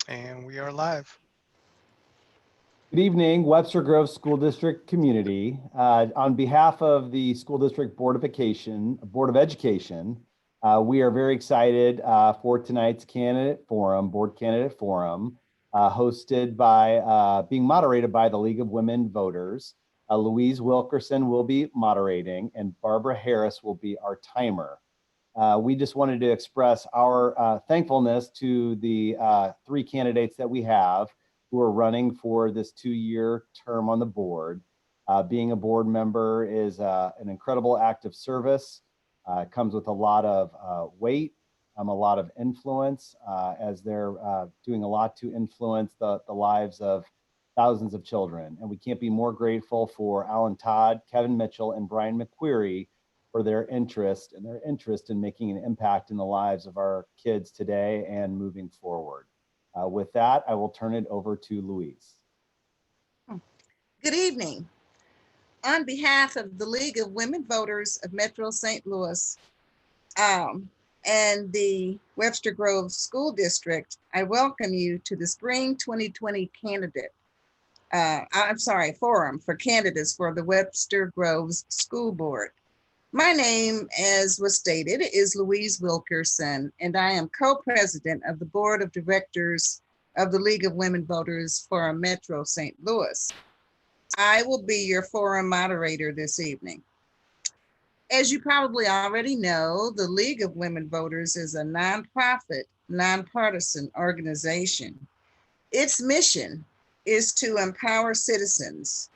And we are live. Good evening, Webster Grove School District community. On behalf of the School District Board of Education, we are very excited for tonight's board candidate forum, being moderated by the League of Women Voters. Louise Wilkerson will be moderating and Barbara Harris will be our timer. We just wanted to express our thankfulness to the three candidates that we have who are running for this 2-year term on the board. Being a board member is an incredible act of service. It comes with a lot of weight, a lot of influence, as they're doing a lot to influence the lives of thousands of children. And we can't be more grateful for Alan Todd, Kevin Mitchell, and Brian McQuarrie for their interest in making an impact in the lives of our kids today and moving forward. With that, I will turn it over to Louise. Good evening. On behalf of the League of Women Voters of Metro St. Louis and the Webster Grove School District, I welcome you to the Spring 2020 Forum for Candidates for the Webster Groves School Board. My name, as was stated, is Louise Wilkerson, and I am co-president of the Board of Directors of the League of Women Voters for Metro St. Louis. I will be your forum moderator this evening. As you probably already know, the League of Women Voters is a nonprofit, nonpartisan organization. Its mission is to empower citizens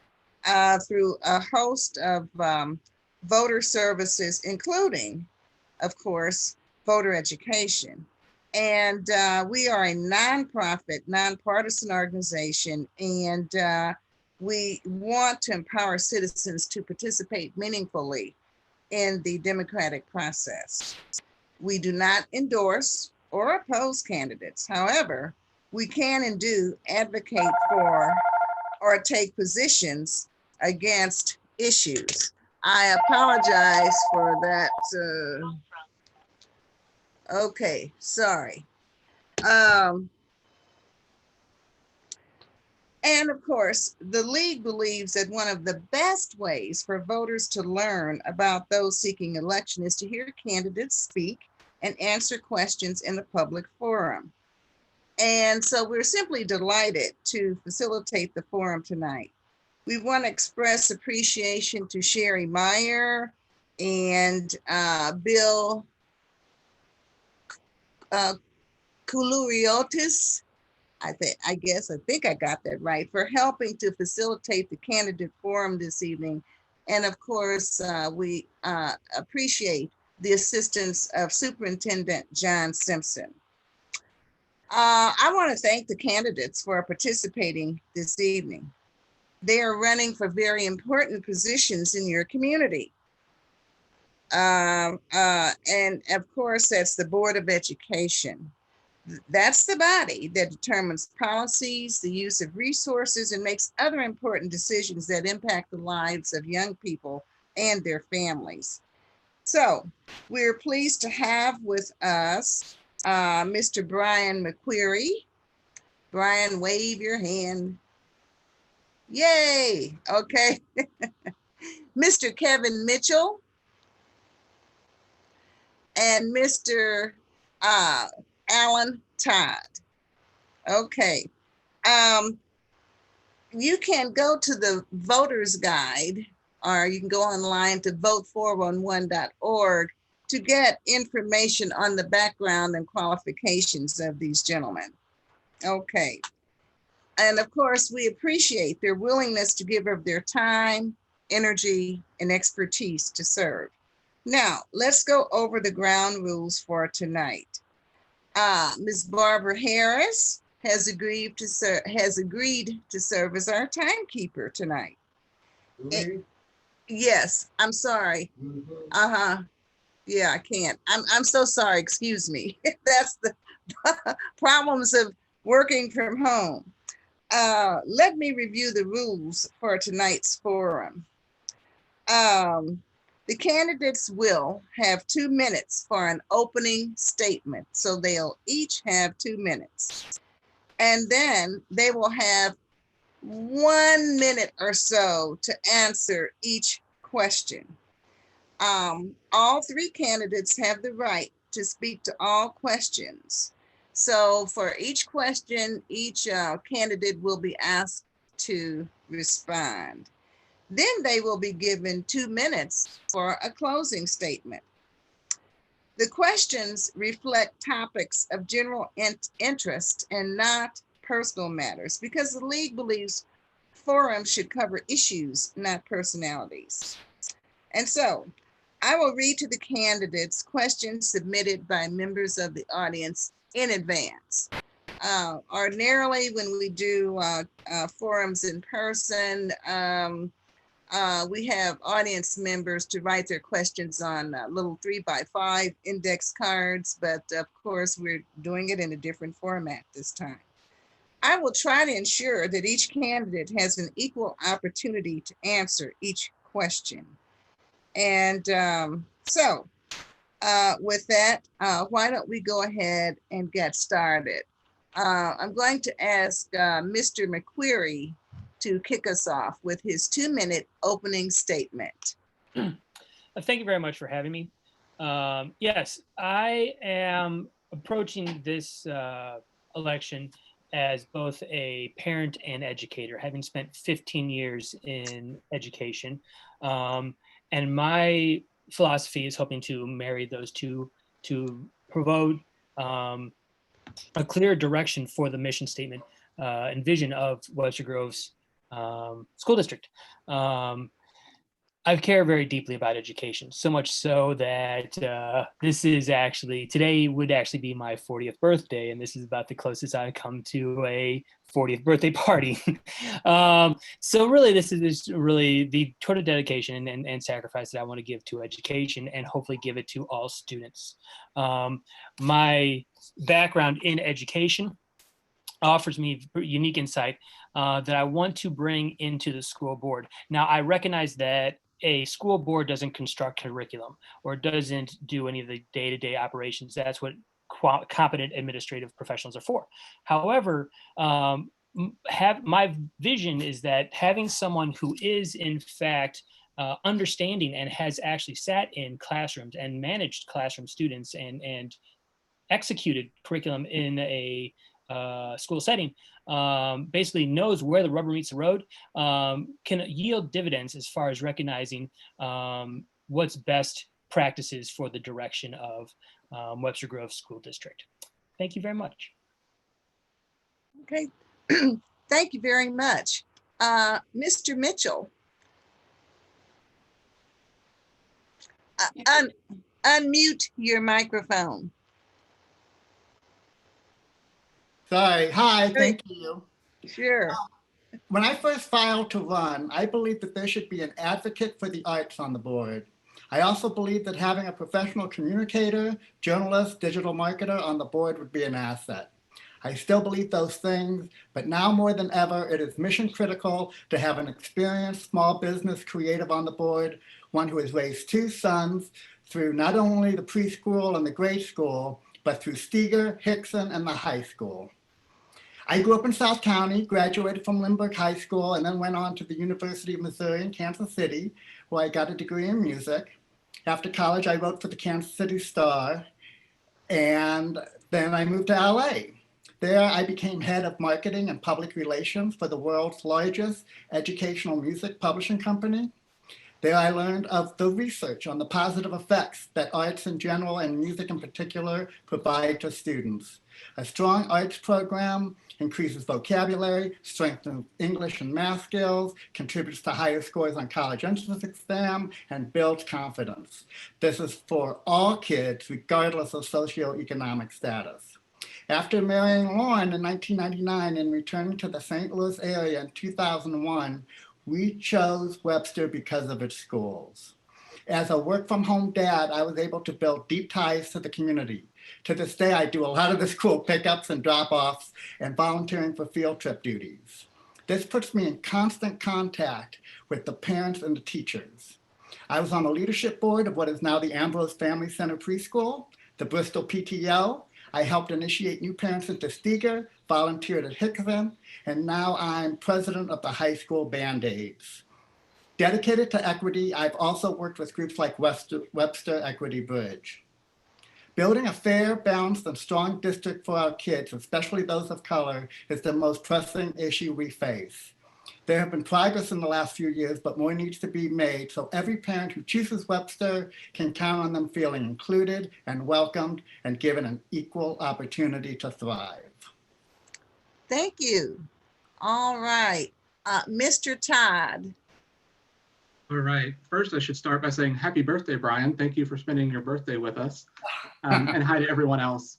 through a host of voter services, including, of course, voter education. And we are a nonprofit, nonpartisan organization, and we want to empower citizens to participate meaningfully in the democratic process. We do not endorse or oppose candidates. However, we can and do advocate for or take positions against issues. I apologize for that. Okay, sorry. And of course, the League believes that one of the best ways for voters to learn about those seeking election is to hear candidates speak and answer questions in the public forum. And so we're simply delighted to facilitate the forum tonight. We want to express appreciation to Sherry Meyer and Bill Koulouriotis. I think I got that right, for helping to facilitate the candidate forum this evening. And of course, we appreciate the assistance of Superintendent John Simpson. I want to thank the candidates for participating this evening. They are running for very important positions in your community. And of course, that's the Board of Education. That's the body that determines policies, the use of resources, and makes other important decisions that impact the lives of young people and their families. So we're pleased to have with us Mr. Brian McQuarrie. Brian, wave your hand. Yay, okay. Mr. Kevin Mitchell and Mr. Alan Todd. Okay. You can go to the voter's guide, or you can go online to vote411.org to get information on the background and qualifications of these gentlemen. Okay. And of course, we appreciate their willingness to give of their time, energy, and expertise to serve. Now, let's go over the ground rules for tonight. Ms. Barbara Harris has agreed to serve as our timekeeper tonight. Yes, I'm sorry. Yeah, I can't. I'm so sorry. Excuse me. That's the problems of working from home. Let me review the rules for tonight's forum. The candidates will have 2 minutes for an opening statement, so they'll each have 2 minutes. And then they will have 1 minute or so to answer each question. All three candidates have the right to speak to all questions. So for each question, each candidate will be asked to respond. Then they will be given 2 minutes for a closing statement. The questions reflect topics of general interest and not personal matters, because the league believes forums should cover issues, not personalities. And so I will read to the candidates questions submitted by members of the audience in advance. Ordinarily, when we do forums in person, we have audience members to write their questions on little 3x5 index cards, but of course we're doing it in a different format this time. I will try to ensure that each candidate has an equal opportunity to answer each question. And so with that, why don't we go ahead and get started? I'm going to ask Mr. McQuarrie to kick us off with his 2-minute opening statement. Thank you very much for having me. Yes, I am approaching this election as both a parent and educator, having spent 15 years in education. And my philosophy is hoping to marry those two to promote a clear direction for the mission statement and vision of Webster Grove's school district. I care very deeply about education, so much so that today would actually be my 40th birthday, and this is about the closest I come to a 40th birthday party. So really, this is really the total dedication and sacrifice that I want to give to education, and hopefully give it to all students. My background in education offers me unique insight that I want to bring into the school board. Now, I recognize that a school board doesn't construct curriculum or doesn't do any of the day-to-day operations. That's what competent administrative professionals are for. However, my vision is that having someone who is in fact understanding and has actually sat in classrooms and managed classroom students and executed curriculum in a school setting, basically knows where the rubber meets the road, can yield dividends as far as recognizing what's best practices for the direction of Webster Grove School District. Thank you very much. Okay, thank you very much. Mr. Mitchell. Unmute your microphone. Sorry. Hi, thank you. Sure. When I first filed to run, I believed that there should be an advocate for the arts on the board. I also believe that having a professional communicator, journalist, digital marketer on the board would be an asset. I still believe those things, but now more than ever, it is mission critical to have an experienced small business creative on the board, one who has raised 2 sons through not only the preschool and the grade school, but through Steger, Hickson, and the high school. I grew up in South County, graduated from Lindbergh High School, and then went on to the University of Missouri in Kansas City, where I got a degree in music. After college, I wrote for the Kansas City Star, and then I moved to LA. There, I became head of marketing and public relations for the world's largest educational music publishing company. There, I learned of the research on the positive effects that arts in general and music in particular provide to students. A strong arts program increases vocabulary, strengthens English and math skills, contributes to higher scores on college entrance exam, and builds confidence. This is for all kids, regardless of socioeconomic status. After marrying Lauren in 1999 and returning to the St. Louis area in 2001, we chose Webster because of its schools. As a work-from-home dad, I was able to build deep ties to the community. To this day, I do a lot of the school pickups and drop-offs and volunteering for field trip duties. This puts me in constant contact with the parents and the teachers. I was on the leadership board of what is now the Ambrose Family Center Preschool, the Bristol PTO. I helped initiate new parents into Steger, volunteered at Hickson, and now I'm president of the high school Band-Aids. Dedicated to equity, I've also worked with groups like Webster Equity Bridge. Building a fair, balanced, and strong district for our kids, especially those of color, is the most pressing issue we face. There have been progress in the last few years, but more needs to be made so every parent who chooses Webster can count on them feeling included and welcomed and given an equal opportunity to thrive. Thank you. All right, Mr. Todd. All right. First, I should start by saying happy birthday, Brian. Thank you for spending your birthday with us. And hi to everyone else.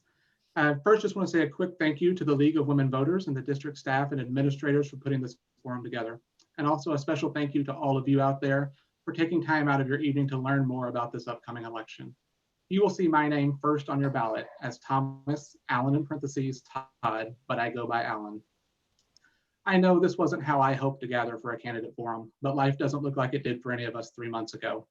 First, just want to say a quick thank you to the League of Women Voters and the district staff and administrators for putting this forum together. And also a special thank you to all of you out there for taking time out of your evening to learn more about this upcoming election. You will see my name first on your ballot as Thomas Allen in parentheses Todd, but I go by Allen. I know this wasn't how I hoped to gather for a candidate forum, but life doesn't look like it did for any of us 3 months ago.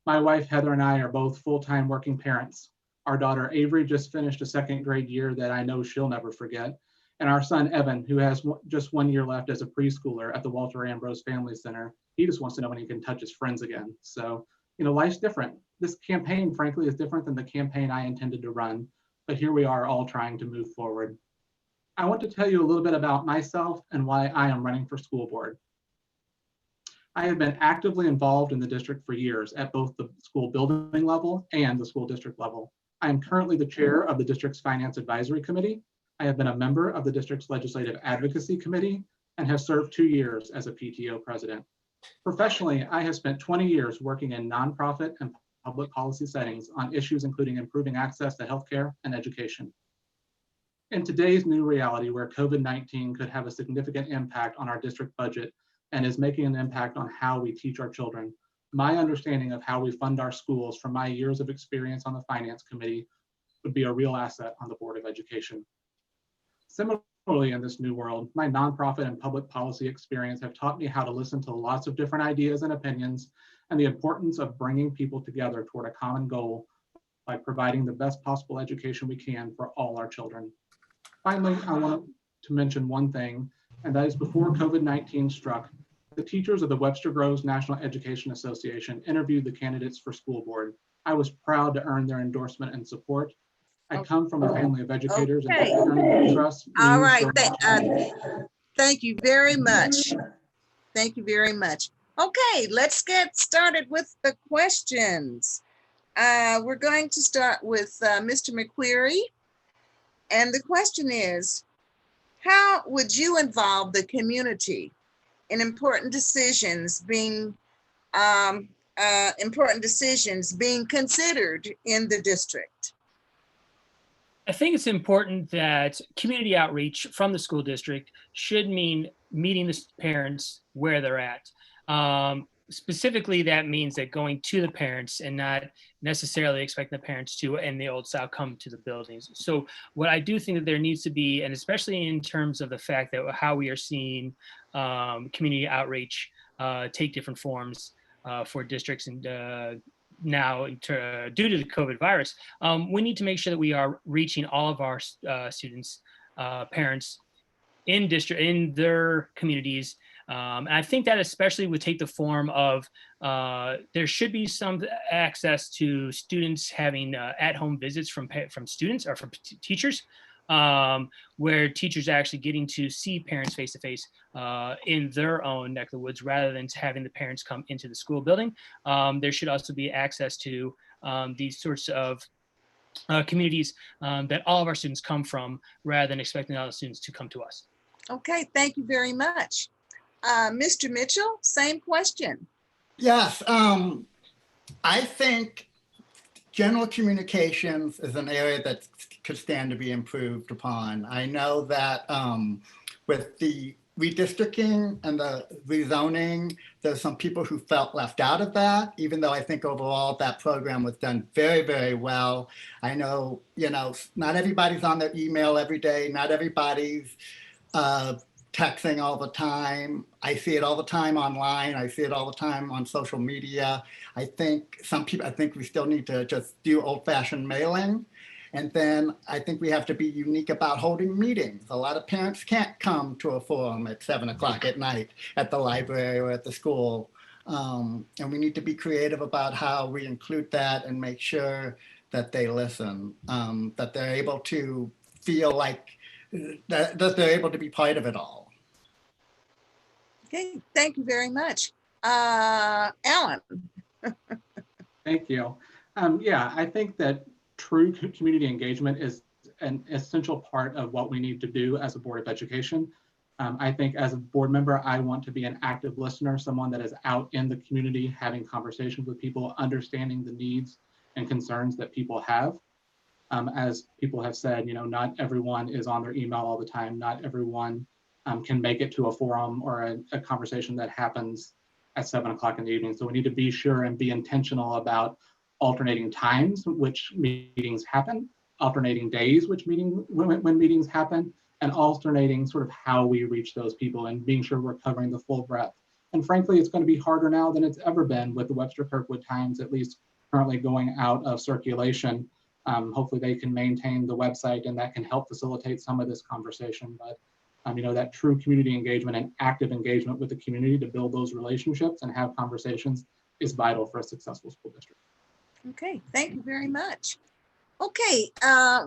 My wife, Heather, and I are both full-time working parents. Our daughter, Avery, just finished a second grade year that I know she'll never forget. And our son, Evan, who has just 1 year left as a preschooler at the Walter Ambrose Family Center, he just wants to know when he can touch his friends again. So, you know, life's different. This campaign, frankly, is different than the campaign I intended to run, but here we are all trying to move forward. I want to tell you a little bit about myself and why I am running for school board. I have been actively involved in the district for years at both the school building level and the school district level. I am currently the chair of the district's Finance Advisory Committee. I have been a member of the district's Legislative Advocacy Committee and have served 2 years as a PTO president. Professionally, I have spent 20 years working in nonprofit and public policy settings on issues including improving access to healthcare and education. In today's new reality where COVID-19 could have a significant impact on our district budget and is making an impact on how we teach our children, my understanding of how we fund our schools from my years of experience on the Finance Committee would be a real asset on the Board of Education. Similarly, in this new world, my nonprofit and public policy experience have taught me how to listen to lots of different ideas and opinions and the importance of bringing people together toward a common goal by providing the best possible education we can for all our children. Finally, I want to mention one thing, and that is before COVID-19 struck, the teachers of the Webster Groves National Education Association interviewed the candidates for school board. I was proud to earn their endorsement and support. I come from a family of educators and earning trust. All right, thank you very much. Thank you very much. Okay, let's get started with the questions. We're going to start with Mr. McQuarrie. And the question is, how would you involve the community in important decisions being considered in the district? I think it's important that community outreach from the school district should mean meeting the parents where they're at. Specifically, that means that going to the parents and not necessarily expecting the parents to, in the old style, come to the buildings. So what I do think that there needs to be, and especially in terms of the fact that how we are seeing community outreach take different forms for districts and now due to the COVID virus, we need to make sure that we are reaching all of our students, parents in their communities. And I think that especially would take the form of there should be some access to students having at-home visits from students or from teachers, where teachers are actually getting to see parents face-to-face in their own neck of the woods rather than having the parents come into the school building. There should also be access to these sorts of communities that all of our students come from rather than expecting all the students to come to us. Okay, thank you very much. Mr. Mitchell, same question. Yes, I think general communications is an area that could stand to be improved upon. I know that with the redistricting and the rezoning, there's some people who felt left out of that, even though I think overall that program was done very, very well. I know, not everybody's on their email every day, not everybody's texting all the time. I see it all the time online. I see it all the time on social media. I think we still need to just do old-fashioned mailing. And then I think we have to be unique about holding meetings. A lot of parents can't come to a forum at 7 o'clock at night at the library or at the school. And we need to be creative about how we include that and make sure that they listen, that they're able to feel like that they're able to be part of it all. Okay, thank you very much. Alan. Thank you. Yeah, I think that true community engagement is an essential part of what we need to do as a Board of Education. I think as a board member, I want to be an active listener, someone that is out in the community, having conversations with people, understanding the needs and concerns that people have. As people have said, you know, not everyone is on their email all the time. Not everyone can make it to a forum or a conversation that happens at 7 o'clock in the evening. So we need to be sure and be intentional about alternating times which meetings happen, alternating days which when meetings happen, and alternating sort of how we reach those people and being sure we're covering the full breadth. And frankly, it's going to be harder now than it's ever been with the Webster Kirkwood Times, at least currently going out of circulation. Hopefully they can maintain the website and that can help facilitate some of this conversation. But you know, that true community engagement and active engagement with the community to build those relationships and have conversations is vital for a successful school district. Okay, thank you very much. Okay,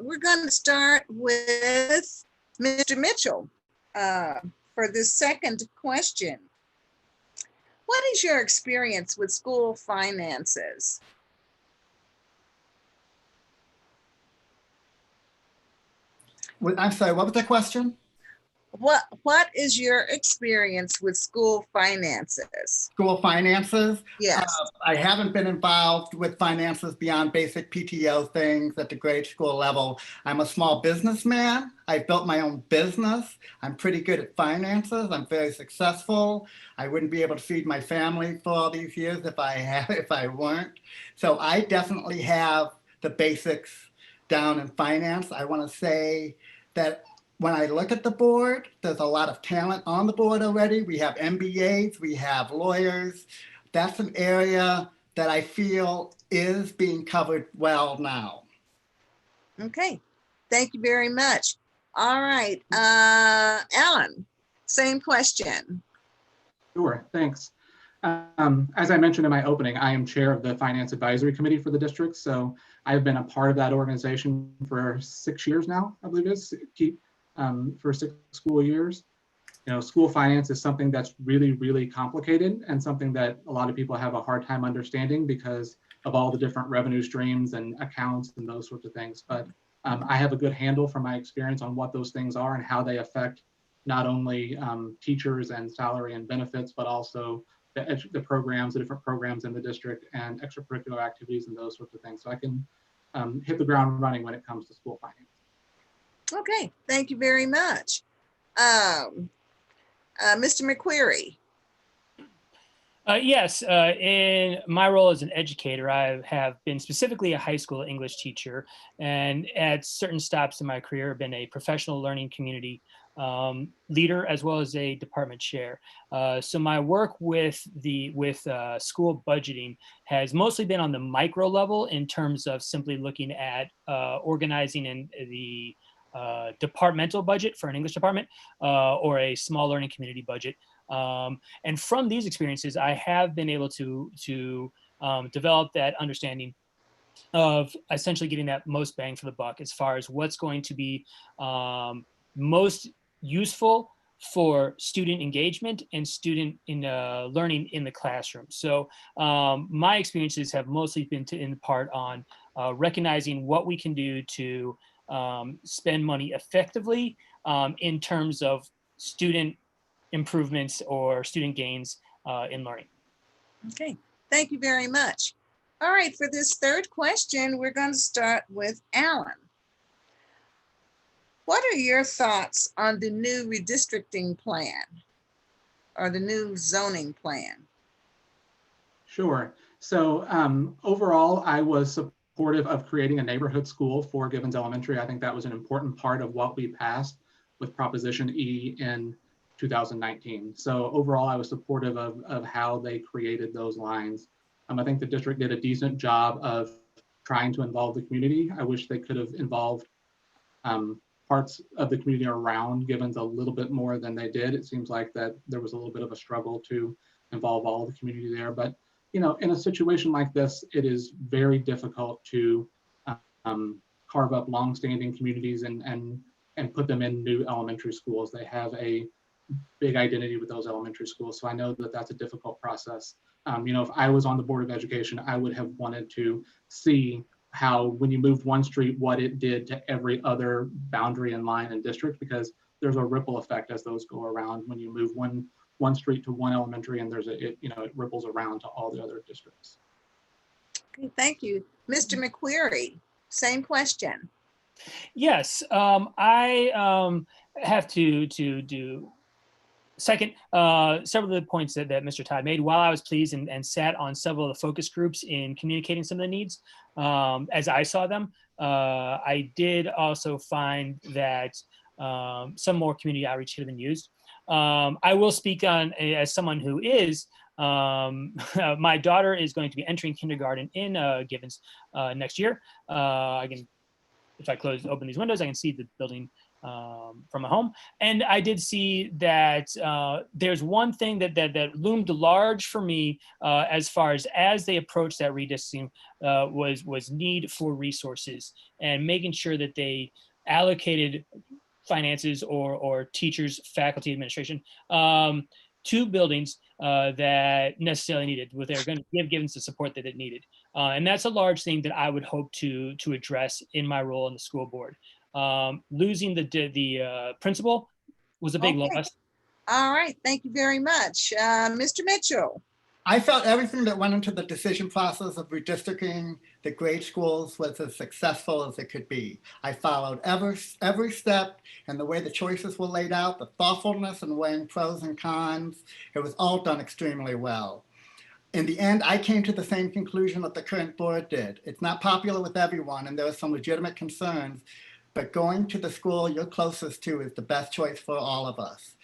we're going to start with Mr. Mitchell for this second question. What is your experience with school finances? I'm sorry, what was the question? What is your experience with school finances? School finances? Yes. I haven't been involved with finances beyond basic PTO things at the grade school level. I'm a small businessman. I built my own business. I'm pretty good at finances. I'm very successful. I wouldn't be able to feed my family for all these years if I weren't. So I definitely have the basics down in finance. I want to say that when I look at the board, there's a lot of talent on the board already. We have MBAs, we have lawyers. That's an area that I feel is being covered well now. Okay, thank you very much. All right, Alan, same question. Sure, thanks. As I mentioned in my opening, I am chair of the Finance Advisory Committee for the district. So I've been a part of that organization for 6 years now, I believe it is, for 6 school years. You know, school finance is something that's really, really complicated and something that a lot of people have a hard time understanding because of all the different revenue streams and accounts and those sorts of things. But I have a good handle from my experience on what those things are and how they affect not only teachers and salary and benefits, but also the programs, the different programs in the district and extracurricular activities and those sorts of things. So I can hit the ground running when it comes to school finance. Okay, thank you very much. Mr. McQuarrie. Yes, in my role as an educator, I have been specifically a high school English teacher, and at certain stops in my career, I've been a professional learning community leader as well as a department chair. So my work with school budgeting has mostly been on the micro level in terms of simply looking at organizing in the departmental budget for an English department or a small learning community budget. And from these experiences, I have been able to develop that understanding of essentially getting that most bang for the buck as far as what's going to be most useful for student engagement and student learning in the classroom. So my experiences have mostly been in part on recognizing what we can do to spend money effectively in terms of student improvements or student gains in learning. Okay, thank you very much. All right, for this third question, we're going to start with Alan. What are your thoughts on the new redistricting plan or the new zoning plan? Sure. So overall, I was supportive of creating a neighborhood school for Givens Elementary. I think that was an important part of what we passed with Proposition E in 2019. So overall, I was supportive of how they created those lines. I think the district did a decent job of trying to involve the community. I wish they could have involved parts of the community around Givens a little bit more than they did. It seems like that there was a little bit of a struggle to involve all of the community there. But you know, in a situation like this, it is very difficult to carve up longstanding communities and put them in new elementary schools. They have a big identity with those elementary schools. So I know that that's a difficult process. You know, if I was on the Board of Education, I would have wanted to see how, when you moved one street, what it did to every other boundary and line and district, because there's a ripple effect as those go around. When you move one street to one elementary, and it ripples around to all the other districts. Okay, thank you. Mr. McQuarrie, same question. Yes, I have to do second several of the points that Mr. Todd made. While I was pleased and sat on several of the focus groups in communicating some of the needs as I saw them, I did also find that some more community outreach should have been used. I will speak on as someone who is, my daughter is going to be entering kindergarten in Givens next year. I can, if I open these windows, I can see the building from my home. And I did see that there's one thing that loomed large for me as far as they approached that redistricting was need for resources and making sure that they allocated finances or teachers, faculty, administration to buildings that necessarily needed, what they're going to give Givens the support that it needed. And that's a large thing that I would hope to address in my role in the school board. Losing the principal was a big loss. All right, thank you very much. Mr. Mitchell. I felt everything that went into the decision process of redistricting the grade schools was as successful as it could be. I followed every step, and the way the choices were laid out, the thoughtfulness and weighing pros and cons, it was all done extremely well. In the end, I came to the same conclusion that the current board did. It's not popular with everyone, and there are some legitimate concerns, but going to the school you're closest to is the best choice for all of us.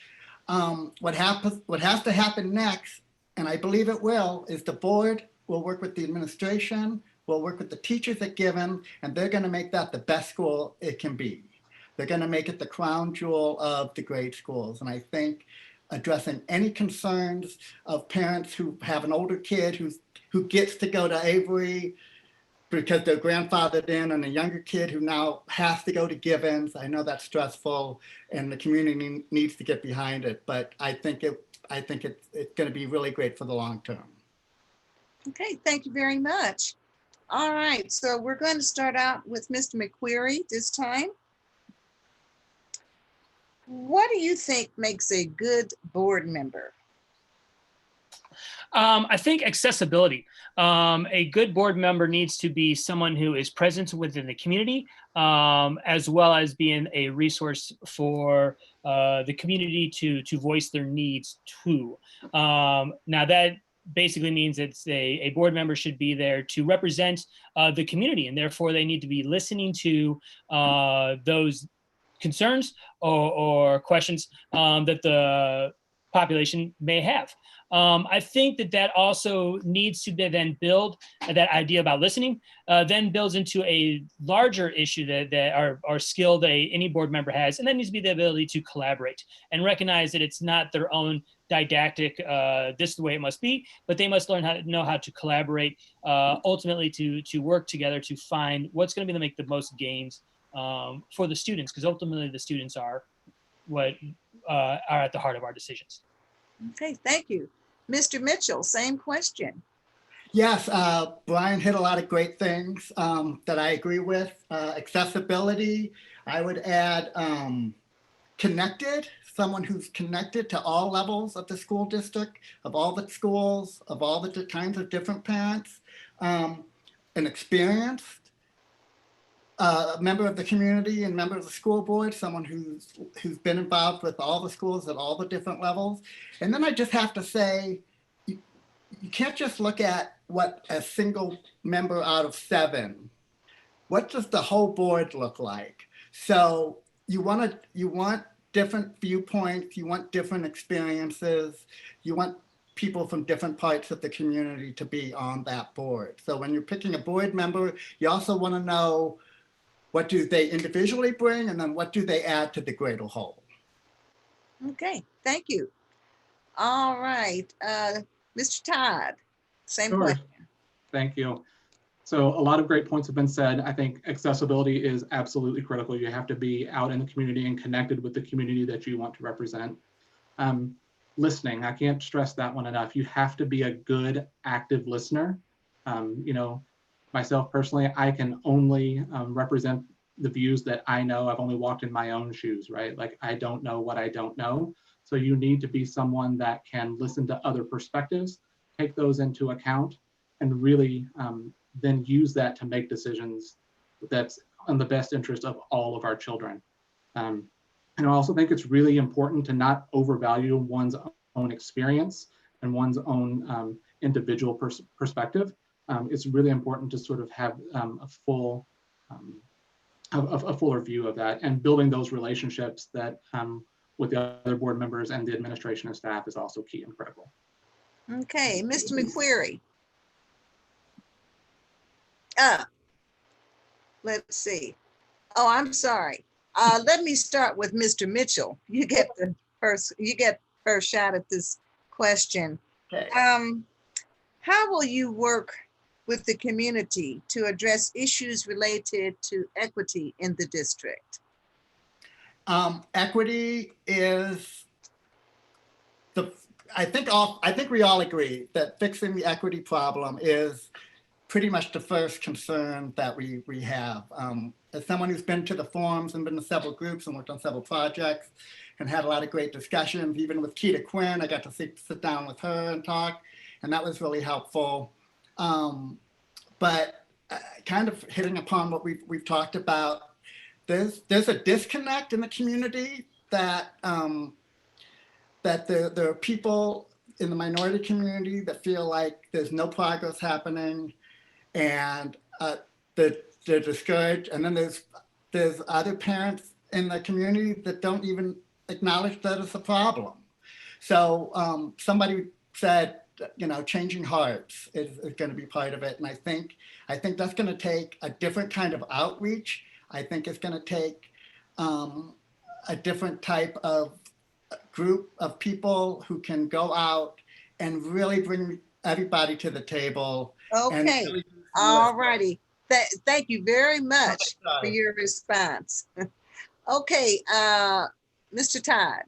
What has to happen next, and I believe it will, is the board will work with the administration, will work with the teachers at Givens, and they're going to make that the best school it can be. They're going to make it the crown jewel of the grade schools. And I think addressing any concerns of parents who have an older kid who gets to go to Avery because they're grandfathered in, and a younger kid who now has to go to Givens. I know that's stressful, and the community needs to get behind it. But I think it's going to be really great for the long term. Okay, thank you very much. All right, so we're going to start out with Mr. McQuarrie this time. What do you think makes a good board member? I think accessibility. A good board member needs to be someone who is present within the community, as well as being a resource for the community to voice their needs to. Now that basically means it's a board member should be there to represent the community, and therefore they need to be listening to those concerns or questions that the population may have. I think that also needs to then build that idea about listening, then builds into a larger issue that our skill that any board member has, and that needs to be the ability to collaborate and recognize that it's not their own didactic, this is the way it must be, but they must learn how to know how to collaborate, ultimately to work together to find what's going to make the most gains for the students, because ultimately the students are what are at the heart of our decisions. Okay, thank you. Mr. Mitchell, same question. Yes, Brian hit a lot of great things that I agree with. Accessibility, I would add connected, someone who's connected to all levels of the school district, of all the schools, of all the kinds of different parents, an experienced member of the community and member of the school board, someone who's been involved with all the schools at all the different levels. And then I just have to say, you can't just look at what a single member out of 7, what does the whole board look like? So you want different viewpoints, you want different experiences, you want people from different parts of the community to be on that board. So when you're picking a board member, you also want to know what do they individually bring, and then what do they add to the greater whole. Okay, thank you. All right, Mr. Todd, same Sure. question. Thank you. So a lot of great points have been said. I think accessibility is absolutely critical. You have to be out in the community and connected with the community that you want to represent. Listening, I can't stress that one enough. You have to be a good, active listener. You know, myself personally, I can only represent the views that I know. I've only walked in my own shoes, right? Like, I don't know what I don't know. So you need to be someone that can listen to other perspectives, take those into account, and really then use that to make decisions that's in the best interest of all of our children. And I also think it's really important to not overvalue one's own experience and one's own individual perspective. It's really important to sort of have a fuller view of that, and building those relationships that with the other board members and the administration and staff is also key and critical. Okay, Mr. McQuarrie. Let's see. Oh, I'm sorry. Let me start with Mr. Mitchell. You get the first shot at this question. Okay. How will you work with the community to address issues related to equity in the district? Equity is I think we all agree that fixing the equity problem is pretty much the first concern that we have. As someone who's been to the forums and been to several groups and worked on several projects and had a lot of great discussions, even with Keita Quinn, I got to sit down with her and talk, and that was really helpful. But kind of hitting upon what we've talked about, there's a disconnect in the community that there are people in the minority community that feel like there's no progress happening, and they're discouraged. And then there's other parents in the community that don't even acknowledge that it's a problem. So somebody said, you know, changing hearts is going to be part of it. And I think that's going to take a different kind of outreach. I think it's going to take a different type of group of people who can go out and really bring everybody to the table. Okay, really all righty. Thank you very much for your response. Okay, Mr. Todd.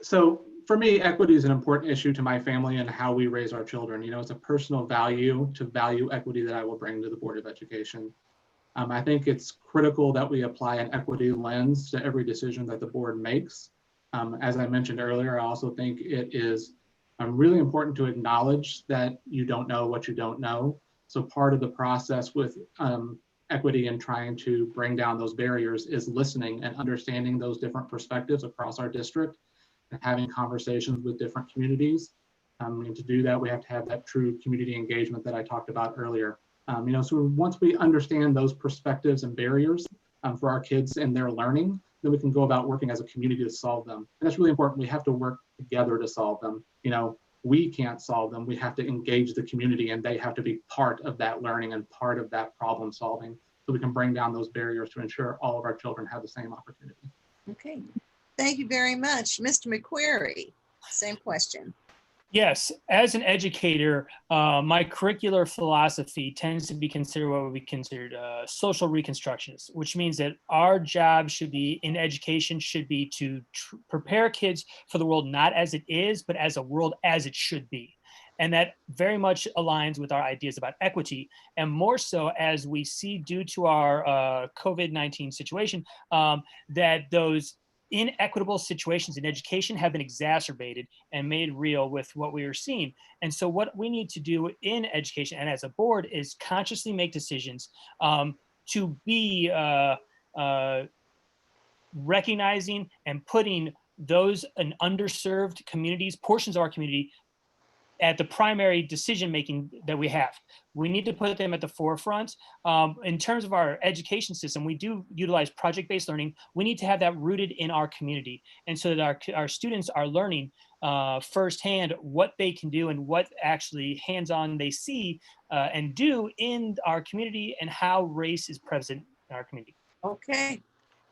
So for me, equity is an important issue to my family and how we raise our children. You know, it's a personal value to value equity that I will bring to the Board of Education. I think it's critical that we apply an equity lens to every decision that the board makes. As I mentioned earlier, I also think it is really important to acknowledge that you don't know what you don't know. So part of the process with equity and trying to bring down those barriers is listening and understanding those different perspectives across our district and having conversations with different communities. And to do that, we have to have that true community engagement that I talked about earlier. You know, so once we understand those perspectives and barriers for our kids and their learning, then we can go about working as a community to solve them. And that's really important. We have to work together to solve them. You know, we can't solve them. We have to engage the community, and they have to be part of that learning and part of that problem solving, so we can bring down those barriers to ensure all of our children have the same opportunity. Okay, thank you very much. Mr. McQuarrie, same question. Yes, as an educator, my curricular philosophy tends to be considered what would be considered social reconstructionist, which means that our job should be in education should be to prepare kids for the world not as it is, but as a world as it should be. And that very much aligns with our ideas about equity, and more so as we see due to our COVID-19 situation, that those inequitable situations in education have been exacerbated and made real with what we are seeing. And so what we need to do in education and as a board is consciously make decisions to be recognizing and putting those in underserved communities, portions of our community, at the primary decision making that we have. We need to put them at the forefront. In terms of our education system, we do utilize project-based learning. We need to have that rooted in our community, and so that our students are learning firsthand what they can do and what actually hands-on they see and do in our community, and how race is present in our community. Okay,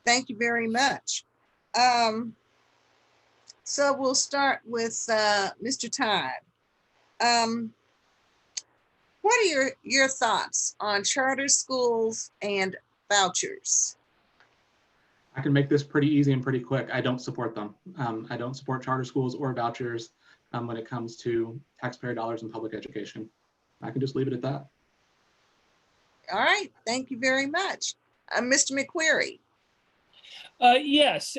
thank you very much. So we'll start with Mr. Todd. What are your thoughts on charter schools and vouchers? I can make this pretty easy and pretty quick. I don't support them. I don't support charter schools or vouchers when it comes to taxpayer dollars in public education. I can just leave it at that. All right, thank you very much. Mr. McQuarrie. Yes,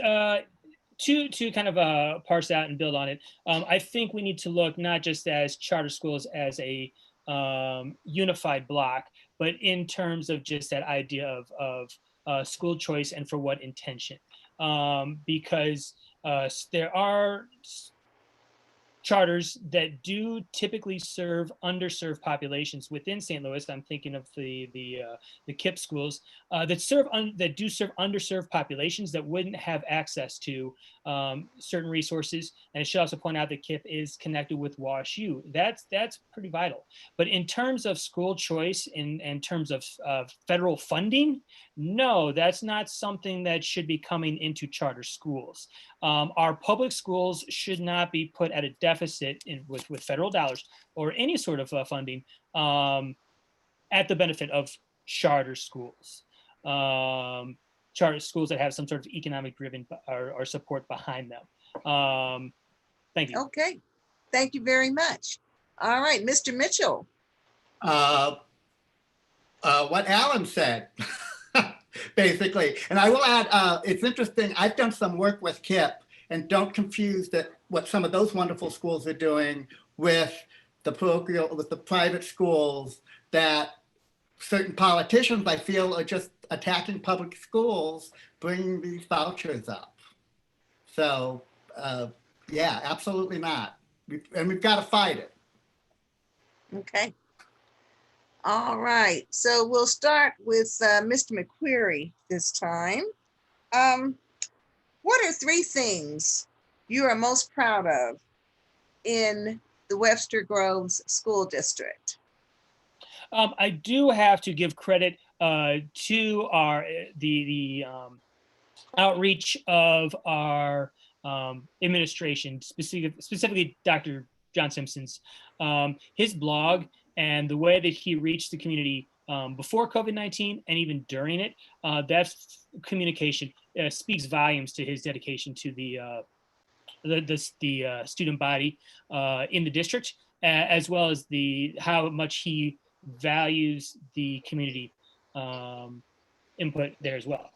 to kind of parse out and build on it, I think we need to look not just as charter schools as a unified block, but in terms of just that idea of school choice and for what intention. Because there are charters that do typically serve underserved populations within St. Louis. I'm thinking of the KIPP schools that do serve underserved populations that wouldn't have access to certain resources. And I should also point out that KIPP is connected with WashU. That's pretty vital. But in terms of school choice, in terms of federal funding, no, that's not something that should be coming into charter schools. Our public schools should not be put at a deficit with federal dollars or any sort of funding at the benefit of charter schools. Charter schools that have some sort of economic driven or support behind them. Thank you. Okay, thank you very much. All right, Mr. Mitchell. What Alan said, basically. And I will add, it's interesting, I've done some work with KIPP, and don't confuse that what some of those wonderful schools are doing with the parochial, with the private schools that certain politicians, I feel, are just attacking public schools, bringing these vouchers up. So yeah, absolutely not. And we've got to fight it. Okay. All right, so we'll start with Mr. McQuarrie this time. What are 3 things you are most proud of in the Webster Groves School District? I do have to give credit to our the outreach of our administration, specifically Dr. John Simpson's, his blog and the way that he reached the community before COVID-19 and even during it. That communication speaks volumes to his dedication to the student body in the district, as well as how much he values the community input there as well.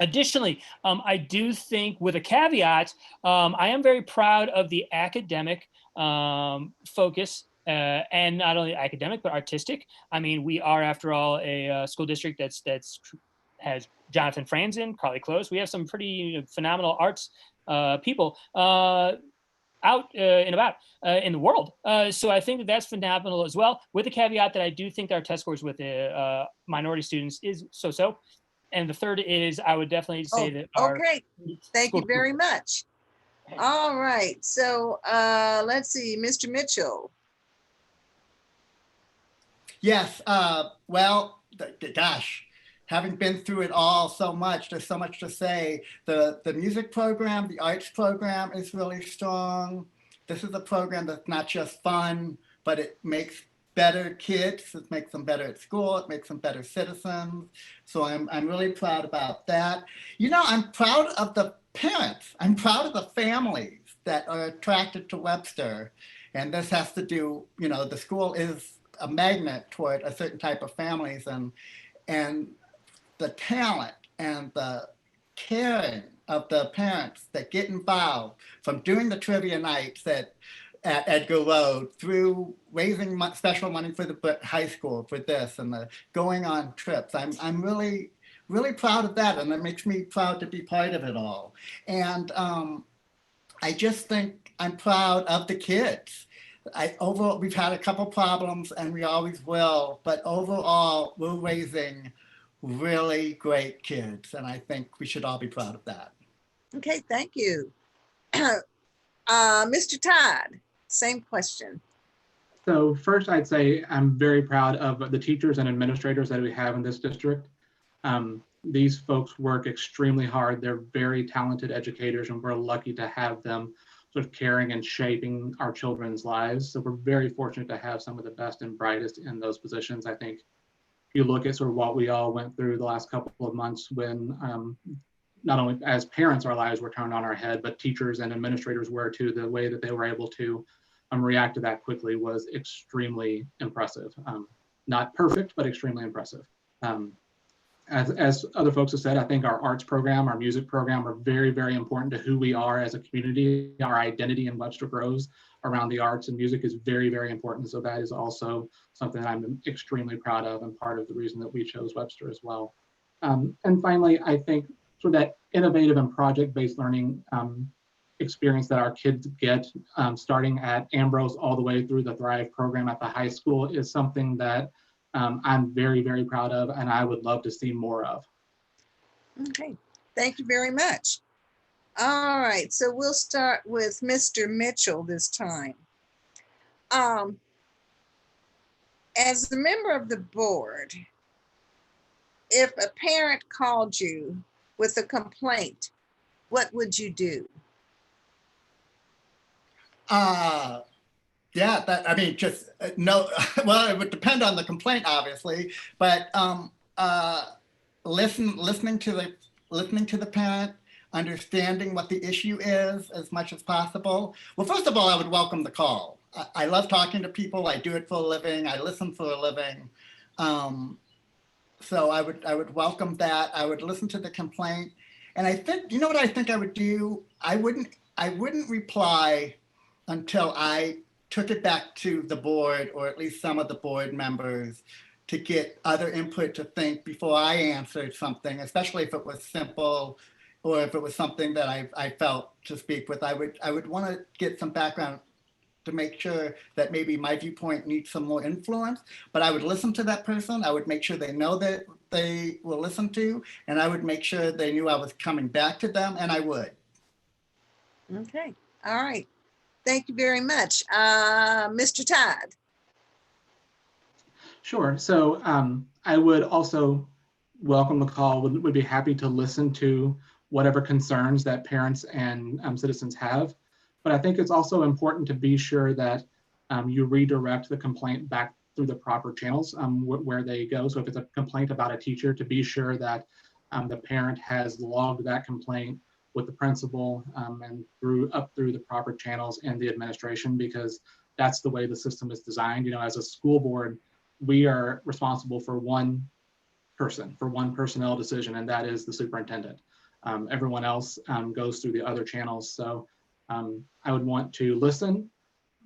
Additionally, I do think, with a caveat, I am very proud of the academic focus, and not only academic but artistic. I mean, we are, after all, a school district that's has Jonathan Franzen, Carly Close. We have some pretty phenomenal arts people out and about in the world. So I think that's phenomenal as well, with the caveat that I do think our test scores with the minority students is so-so. And the third is, I would definitely say that okay, thank you very much. All right, so let's see, Mr. Mitchell. Yes, well, gosh, having been through it all so much, there's so much to say. The music program, the arts program is really strong. This is a program that's not just fun, but it makes better kids. It makes them better at school. It makes them better citizens. So I'm really proud about that. You know, I'm proud of the parents. I'm proud of the families that are attracted to Webster. And this has to do, you know, the school is a magnet toward a certain type of families, and the talent and the caring of the parents that get involved, from doing the trivia nights at Edgar Road, through raising special money for the high school for this, and the going on trips. I'm really, really proud of that, and it makes me proud to be part of it all. And I just think I'm proud of the kids. Overall, we've had a couple problems and we always will, but overall, we're raising really great kids. And I think we should all be proud of that. Okay, thank you. Mr. Todd, same question. So first, I'd say I'm very proud of the teachers and administrators that we have in this district. These folks work extremely hard. They're very talented educators, and we're lucky to have them sort of caring and shaping our children's lives. So we're very fortunate to have some of the best and brightest in those positions. I think if you look at sort of what we all went through the last couple of months when not only as parents, our lives were turned on our head, but teachers and administrators were too. The way that they were able to react to that quickly was extremely impressive. Not perfect, but extremely impressive. As other folks have said, I think our arts program, our music program are very, very important to who we are as a community. Our identity in Webster grows around the arts, and music is very, very important. So that is also something that I'm extremely proud of and part of the reason that we chose Webster as well. And finally, I think sort of that innovative and project-based learning experience that our kids get starting at Ambrose all the way through the Thrive program at the high school is something that I'm very, very proud of, and I would love to see more of. Okay, thank you very much. All right, so we'll start with Mr. Mitchell this time. As a member of the board, if a parent called you with a complaint, what would you do? Yeah, that, I mean, just no, well, it would depend on the complaint, obviously, but listening to the parent, understanding what the issue is as much as possible. Well, first of all, I would welcome the call. I love talking to people. I do it for a living. I listen for a living. So I would welcome that. I would listen to the complaint. And I think, you know what I think I would do? I wouldn't reply until I took it back to the board, or at least some of the board members, to get other input to think before I answered something, especially if it was simple or if it was something that I felt to speak with. I would want to get some background to make sure that maybe my viewpoint needs some more influence, but I would listen to that person. I would make sure they know that they will listen to, and I would make sure they knew I was coming back to them, and I would. Okay, all right. Thank you very much. Mr. Todd. Sure. So I would also welcome the call, would be happy to listen to whatever concerns that parents and citizens have. But I think it's also important to be sure that you redirect the complaint back through the proper channels where they go. So if it's a complaint about a teacher, to be sure that the parent has logged that complaint with the principal and up through the proper channels and the administration, because that's the way the system is designed. You know, as a school board, we are responsible for one person, for one personnel decision, and that is the superintendent. Everyone else goes through the other channels. So I would want to listen,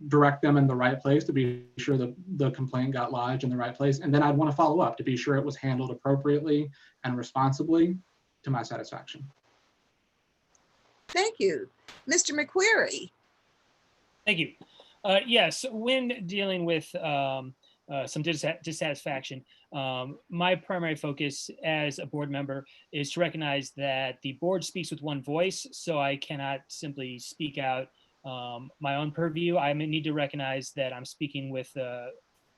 direct them in the right place to be sure that the complaint got lodged in the right place. And then I'd want to follow up to be sure it was handled appropriately and responsibly to my satisfaction. Thank you. Mr. McQuarrie. Thank you. Yes, when dealing with some dissatisfaction, my primary focus as a board member is to recognize that the board speaks with one voice, so I cannot simply speak out my own purview. I need to recognize that I'm speaking with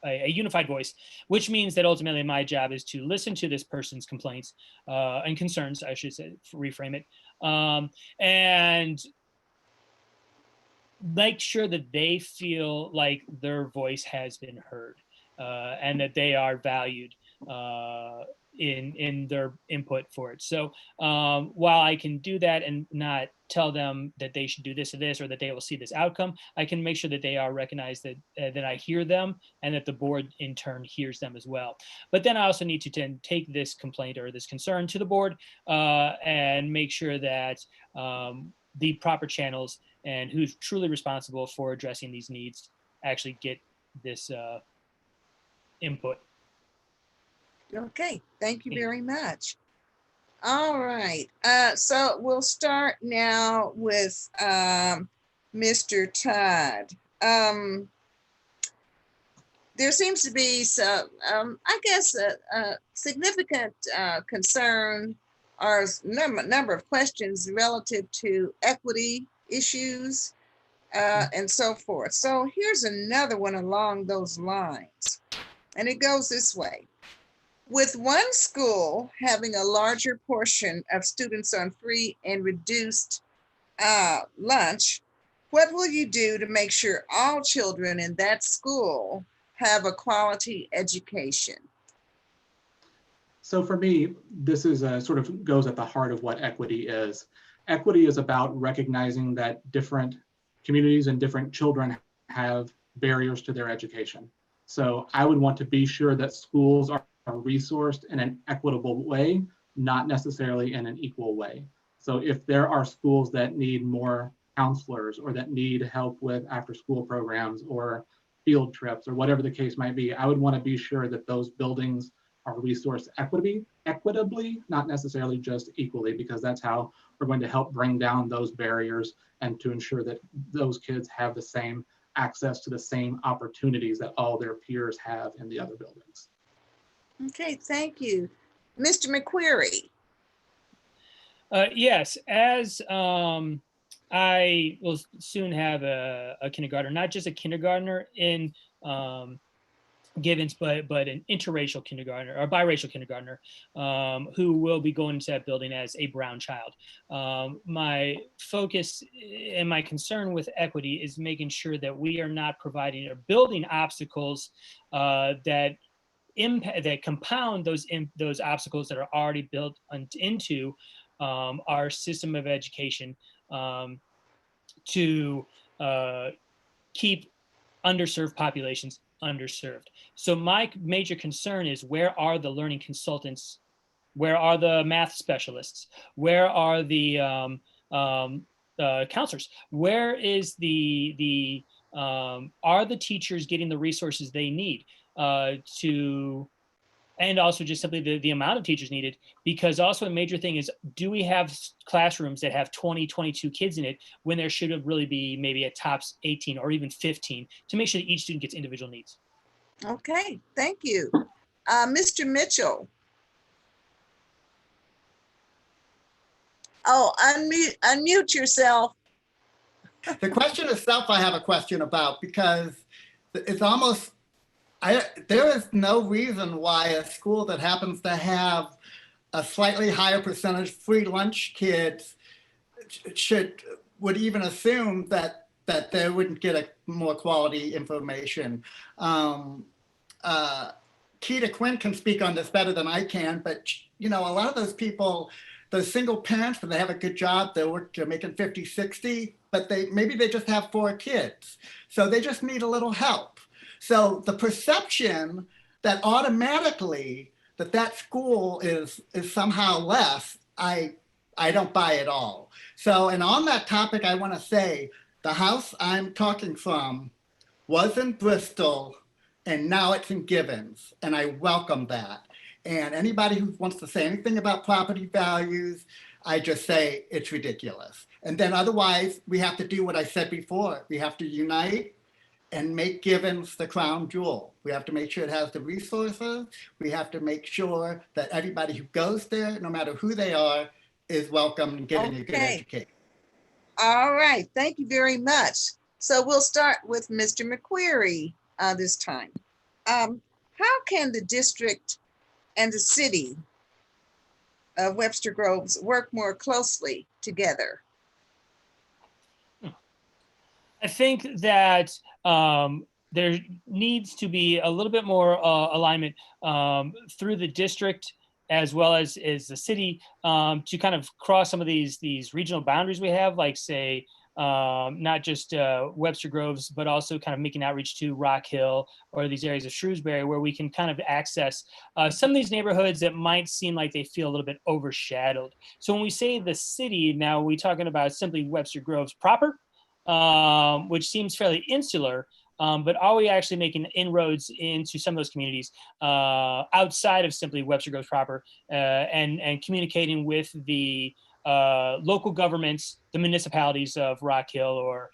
a unified voice, which means that ultimately my job is to listen to this person's complaints and concerns, I should say, reframe it, and make sure that they feel like their voice has been heard and that they are valued in their input for it. So while I can do that and not tell them that they should do this or this, or that they will see this outcome, I can make sure that they are recognized, that I hear them, and that the board in turn hears them as well. But then I also need to then take this complaint or this concern to the board and make sure that the proper channels and who's truly responsible for addressing these needs actually get this input. Okay, thank you very much. All right, so we'll start now with Mr. Todd. There seems to be some, I guess, a significant concern or number of questions relative to equity issues and so forth. So here's another one along those lines. And it goes this way. With one school having a larger portion of students on free and reduced lunch, what will you do to make sure all children in that school have a quality education? So for me, this is sort of goes at the heart of what equity is. Equity is about recognizing that different communities and different children have barriers to their education. So I would want to be sure that schools are resourced in an equitable way, not necessarily in an equal way. So if there are schools that need more counselors or that need help with after-school programs or field trips or whatever the case might be, I would want to be sure that those buildings are resourced equitably, not necessarily just equally, because that's how we're going to help bring down those barriers and to ensure that those kids have the same access to the same opportunities that all their peers have in the other buildings. Okay, thank you. Mr. McQuarrie. Yes, as I will soon have a kindergartner, not just a kindergartner in Givens, but an interracial kindergartner or biracial kindergartner who will be going into that building as a brown child. My focus and my concern with equity is making sure that we are not providing or building obstacles that compound those obstacles that are already built into our system of education to keep underserved populations underserved. So my major concern is, where are the learning consultants? Where are the math specialists? Where are the counselors? Where is are the teachers getting the resources they need and also just simply the amount of teachers needed? Because also a major thing is, do we have classrooms that have 20, 22 kids in it when there should have really be maybe at tops 18 or even 15 to make sure that each student gets individual needs? Okay, thank you. Mr. Mitchell. Oh, unmute yourself. The question itself, I have a question about, because it's almost, there is no reason why a school that happens to have a slightly higher percentage free lunch kids would even assume that they wouldn't get a more quality information. Keita Quinn can speak on this better than I can, but a lot of those people, those single parents, when they have a good job, they're making 50, 60, but maybe they just have 4 kids. So they just need a little help. So the perception that automatically that school is somehow less, I don't buy at all. So, and on that topic, I want to say the house I'm talking from was in Bristol, and now it's in Givens, and I welcome that. And anybody who wants to say anything about property values, I just say it's ridiculous. And then otherwise, we have to do what I said before. We have to unite and make Givens the crown jewel. We have to make sure it has the resources. We have to make sure that everybody who goes there, no matter who they are, is welcome and getting a good education. All right, thank you very much. So we'll start with Mr. McQuarrie this time. How can the district and the city of Webster Groves work more closely together? I think that there needs to be a little bit more alignment through the district as well as the city to kind of cross some of these regional boundaries we have, like say, not just Webster Groves, but also kind of making outreach to Rock Hill or these areas of Shrewsbury, where we can kind of access some of these neighborhoods that might seem like they feel a little bit overshadowed. So when we say the city, now we're talking about simply Webster Groves proper, which seems fairly insular, but are we actually making inroads into some of those communities outside of simply Webster Groves proper and communicating with the local governments, the municipalities of Rock Hill or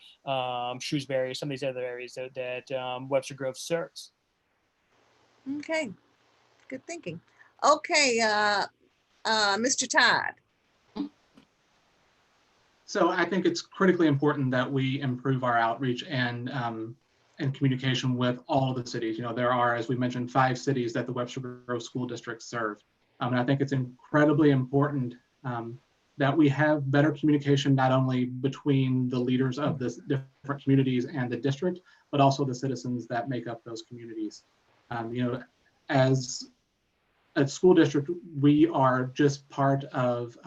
Shrewsbury or some of these other areas that Webster Grove serves. Okay, good thinking. Okay, Mr. Todd. So I think it's critically important that we improve our outreach and communication with all of the cities. You know, there are, as we mentioned, 5 cities that the Webster Grove School District serve. And I think it's incredibly important that we have better communication, not only between the leaders of the different communities and the district, but also the citizens that make up those communities. You know, as a school district, we are just part of,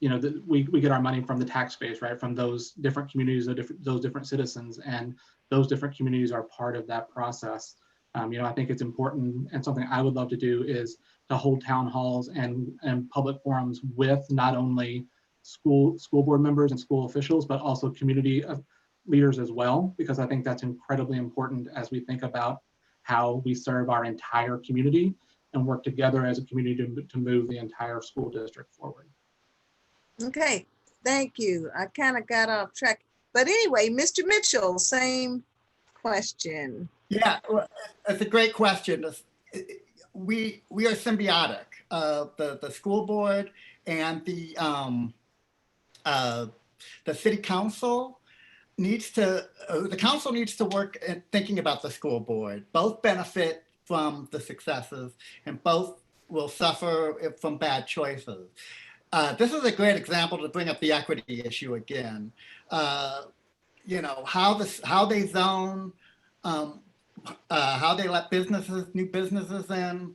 you know, we get our money from the tax base, right? From those different communities, those different citizens, and those different communities are part of that process. You know, I think it's important, and something I would love to do is to hold town halls and public forums with not only school board members and school officials, but also community leaders as well, because I think that's incredibly important as we think about how we serve our entire community and work together as a community to move the entire school district forward. Okay, thank you. I kind of got off track. But anyway, Mr. Mitchell, same question. Yeah, well, that's a great question. We are symbiotic. The school board and the city council needs to, the council needs to work at thinking about the school board. Both benefit from the successes and both will suffer from bad choices. This is a great example to bring up the equity issue again. You know, how they zone, how they let new businesses in,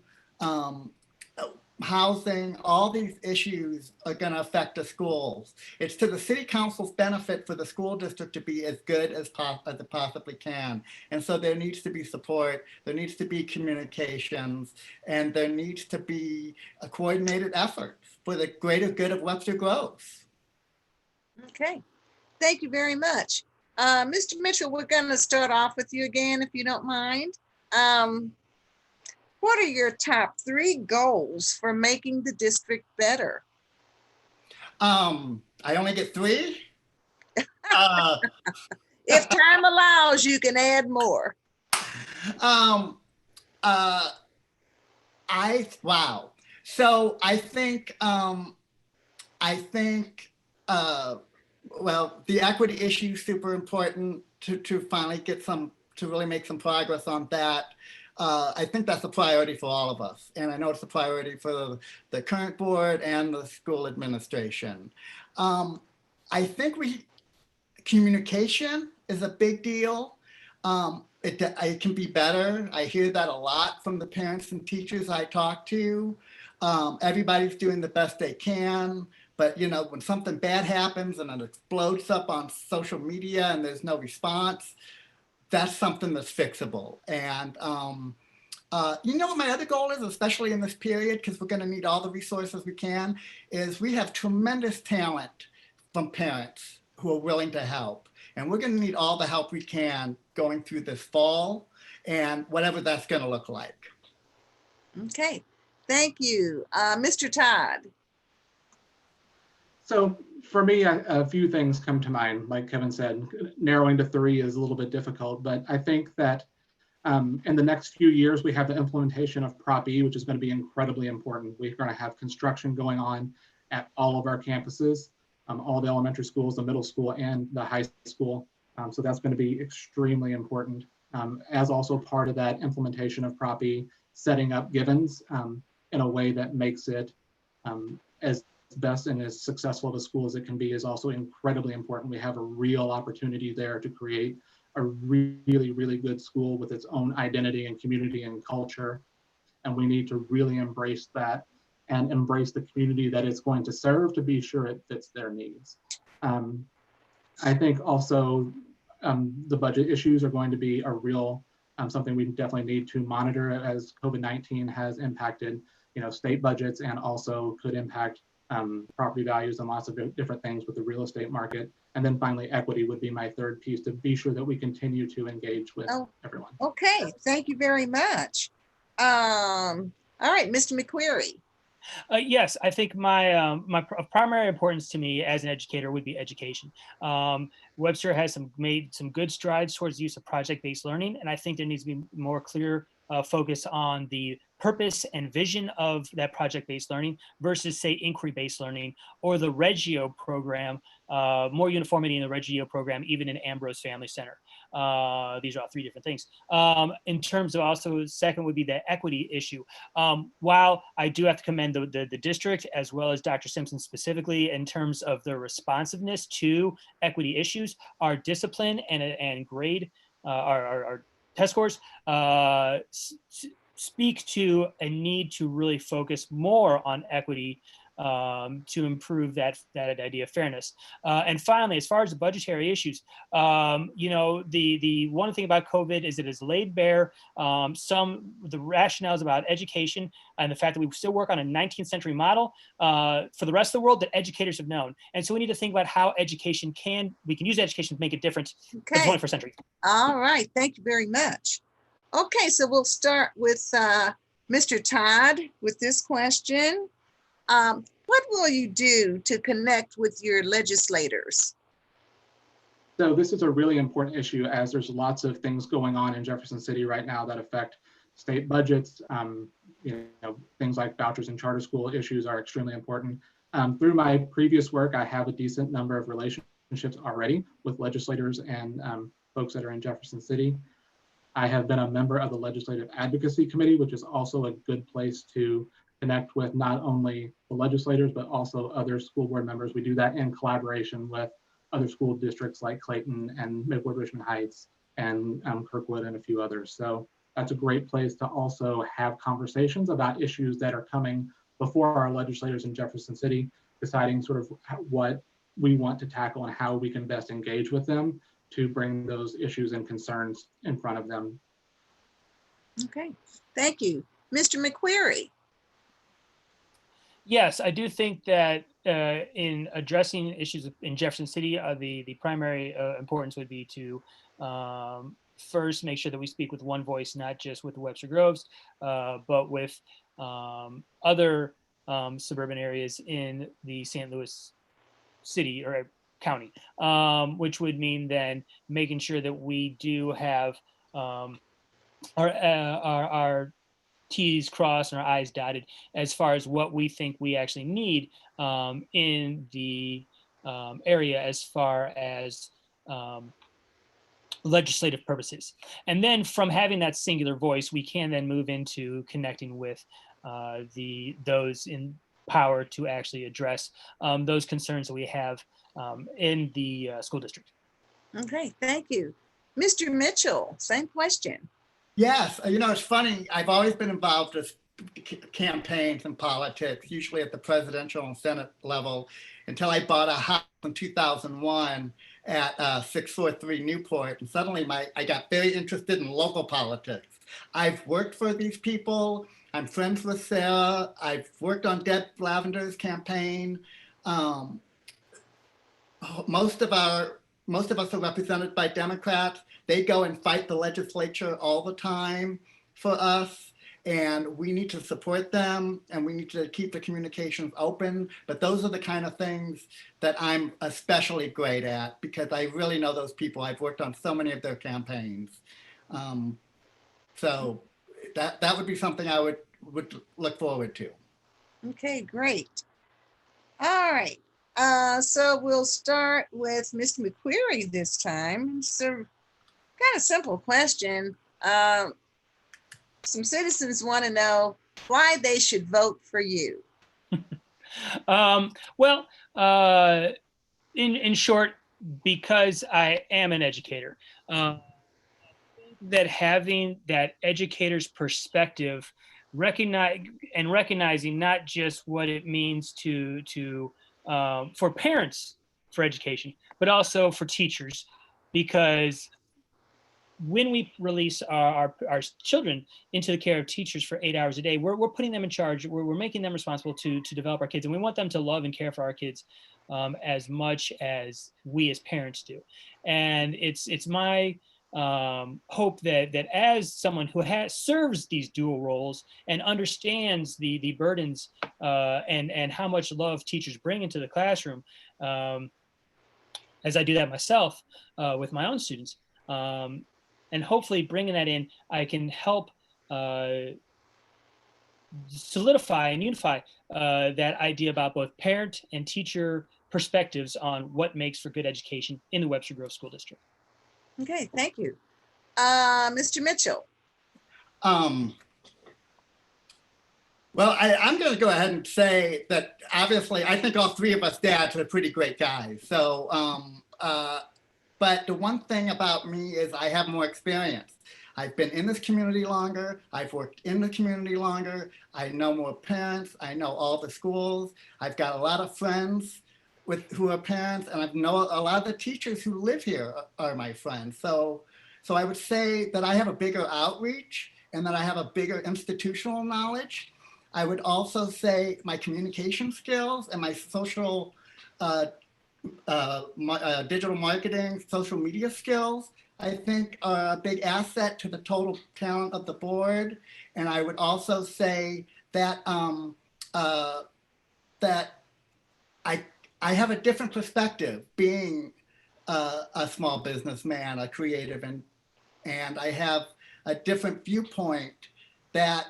housing, all these issues are going to affect the schools. It's to the city council's benefit for the school district to be as good as it possibly can. And so there needs to be support, there needs to be communications, and there needs to be a coordinated effort for the greater good of Webster Groves. Okay, thank you very much. Mr. Mitchell, we're going to start off with you again, if you don't mind. What are your top 3 goals for making the district better? I only get 3? If time allows, you can add more. Wow. So I think, well, the equity issue is super important to finally get to really make some progress on that. I think that's a priority for all of us. And I know it's a priority for the current board and the school administration. I think communication is a big deal. It can be better. I hear that a lot from the parents and teachers I talk to. Everybody's doing the best they can. But, you know, when something bad happens and it explodes up on social media and there's no response, that's something that's fixable. And, you know what my other goal is, especially in this period, because we're going to need all the resources we can, is we have tremendous talent from parents who are willing to help. And we're going to need all the help we can going through this fall and whatever that's going to look like. Okay, thank you. Mr. Todd. So for me, a few things come to mind. Like Kevin said, narrowing to 3 is a little bit difficult, but I think that in the next few years, we have the implementation of Prop E, which is going to be incredibly important. We're going to have construction going on at all of our campuses, all the elementary schools, the middle school, and the high school. So that's going to be extremely important. As also part of that implementation of Prop E, setting up givens in a way that makes it as best and as successful a school as it can be is also incredibly important. We have a real opportunity there to create a really, really good school with its own identity and community and culture. And we need to really embrace that and embrace the community that it's going to serve to be sure it fits their needs. I think also the budget issues are going to be a real something we definitely need to monitor as COVID-19 has impacted, you know, state budgets and also could impact property values and lots of different things with the real estate market. And then finally, equity would be my 3rd piece to be sure that we continue to engage with everyone. Okay, thank you very much. All right, Mr. McQuarrie. Yes, I think my primary importance to me as an educator would be education. Webster has made some good strides towards the use of project-based learning, and I think there needs to be more clear focus on the purpose and vision of that project-based learning versus, say, inquiry-based learning or the Reggio program, more uniformity in the Reggio program, even in Ambrose Family Center. These are all three different things. In terms of also, second would be the equity issue. While I do have to commend the district as well as Dr. Simpson specifically in terms of their responsiveness to equity issues, our discipline and grade, our test scores speak to a need to really focus more on equity to improve that idea of fairness. And finally, as far as the budgetary issues, the one thing about COVID is it has laid bare the rationales about education and the fact that we still work on a 19th century model for the rest of the world that educators have known. And so we need to think about how we can use education to make a difference in the 21st century. All right, thank you very much. Okay, so we'll start with Mr. Todd with this question. What will you do to connect with your legislators? So this is a really important issue as there's lots of things going on in Jefferson City right now that affect state budgets. Things like vouchers and charter school issues are extremely important. Through my previous work, I have a decent number of relationships already with legislators and folks that are in Jefferson City. I have been a member of the Legislative Advocacy Committee, which is also a good place to connect with not only the legislators, but also other school board members. We do that in collaboration with other school districts like Clayton and Midwood Richmond Heights and Kirkwood and a few others. So that's a great place to also have conversations about issues that are coming before our legislators in Jefferson City, deciding sort of what we want to tackle and how we can best engage with them to bring those issues and concerns in front of them. Okay, thank you. Mr. McQuarrie. Yes, I do think that in addressing issues in Jefferson City, the primary importance would be to first make sure that we speak with one voice, not just with the Webster Groves, but with other suburban areas in the St. Louis City or County, which would mean then making sure that we do have our T's crossed and our I's dotted as far as what we think we actually need in the area as far as legislative purposes. And then from having that singular voice, we can then move into connecting with those in power to actually address those concerns that we have in the school district. Okay, thank you. Mr. Mitchell, same question. Yes, it's funny. I've always been involved with campaigns and politics, usually at the presidential and Senate level, until I bought a house in 2001 at 643 Newport. And suddenly I got very interested in local politics. I've worked for these people. I'm friends with Sarah. I've worked on Deb Lavender's campaign. Most of us are represented by Democrats. They go and fight the legislature all the time for us, and we need to support them, and we need to keep the communications open. But those are the kind of things that I'm especially great at because I really know those people. I've worked on so many of their campaigns. So that would be something I would look forward to. Okay, great. All right. So we'll start with Mr. McQuarrie this time. So kind of simple question. Some citizens want to know why they should vote for you. In short, because I am an educator. That having that educator's perspective, recognizing not just what it means for parents for education, but also for teachers, because when we release our children into the care of teachers for 8 hours a day, we're putting them in charge. We're making them responsible to develop our kids, and we want them to love and care for our kids as much as we as parents do. And it's my hope that as someone who serves these dual roles and understands the burdens and how much love teachers bring into the classroom, as I do that myself with my own students, and hopefully bringing that in, I can help solidify and unify that idea about both parent and teacher perspectives on what makes for good education in the Webster Grove School District. Okay, thank you. Mr. Mitchell. Well, I'm going to go ahead and say that obviously I think all three of us dads are pretty great guys. So, but the one thing about me is I have more experience. I've been in this community longer. I've worked in the community longer. I know more parents. I know all the schools. I've got a lot of friends who are parents, and I know a lot of the teachers who live here are my friends. So I would say that I have a bigger outreach and that I have a bigger institutional knowledge. I would also say my communication skills and my social, digital marketing, social media skills, I think are a big asset to the total talent of the board. And I would also say that that I have a different perspective being a small businessman, a creative, and I have a different viewpoint that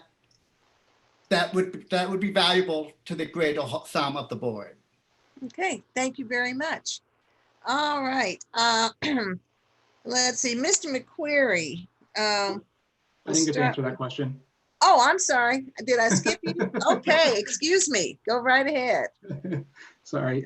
would be valuable to the greater sum of the board. Okay, thank you very much. All right. Let's see, Mr. McQuarrie. I didn't get to answer that question. Oh, I'm sorry. Did I skip you? Okay, excuse me. Go right ahead. Sorry.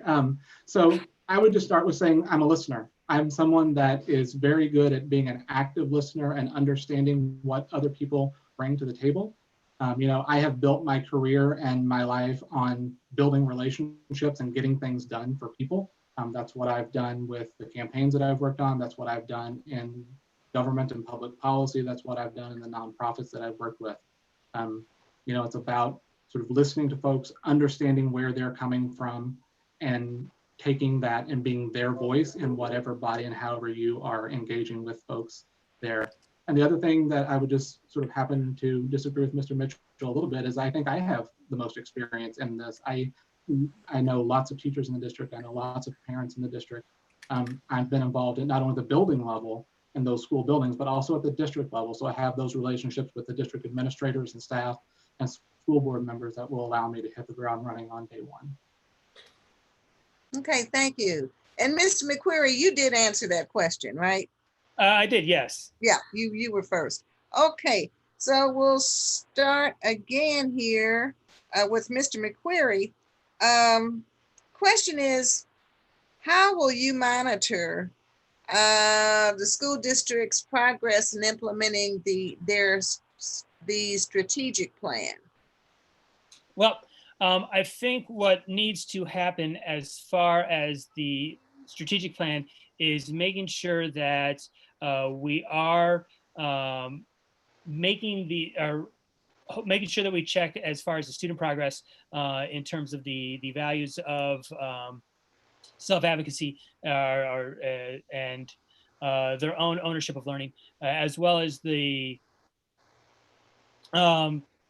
So I would just start with saying I'm a listener. I'm someone that is very good at being an active listener and understanding what other people bring to the table. I have built my career and my life on building relationships and getting things done for people. That's what I've done with the campaigns that I've worked on. That's what I've done in government and public policy. That's what I've done in the nonprofits that I've worked with. It's about sort of listening to folks, understanding where they're coming from, and taking that and being their voice in whatever body and however you are engaging with folks there. And the other thing that I would just sort of happen to disagree with Mr. Mitchell a little bit is I think I have the most experience in this. I know lots of teachers in the district. I know lots of parents in the district. I've been involved in not only the building level in those school buildings, but also at the district level. So I have those relationships with the district administrators and staff and school board members that will allow me to hit the ground running on day one. Okay, thank you. And Mr. McQuarrie, you did answer that question, right? I did, yes. Yeah, you were first. Okay, so we'll start again here with Mr. McQuarrie. Question is, how will you monitor the school district's progress in implementing the strategic plan? Well, I think what needs to happen as far as the strategic plan is making sure that we are making sure that we check as far as the student progress in terms of the values of self-advocacy and their own ownership of learning, as well as the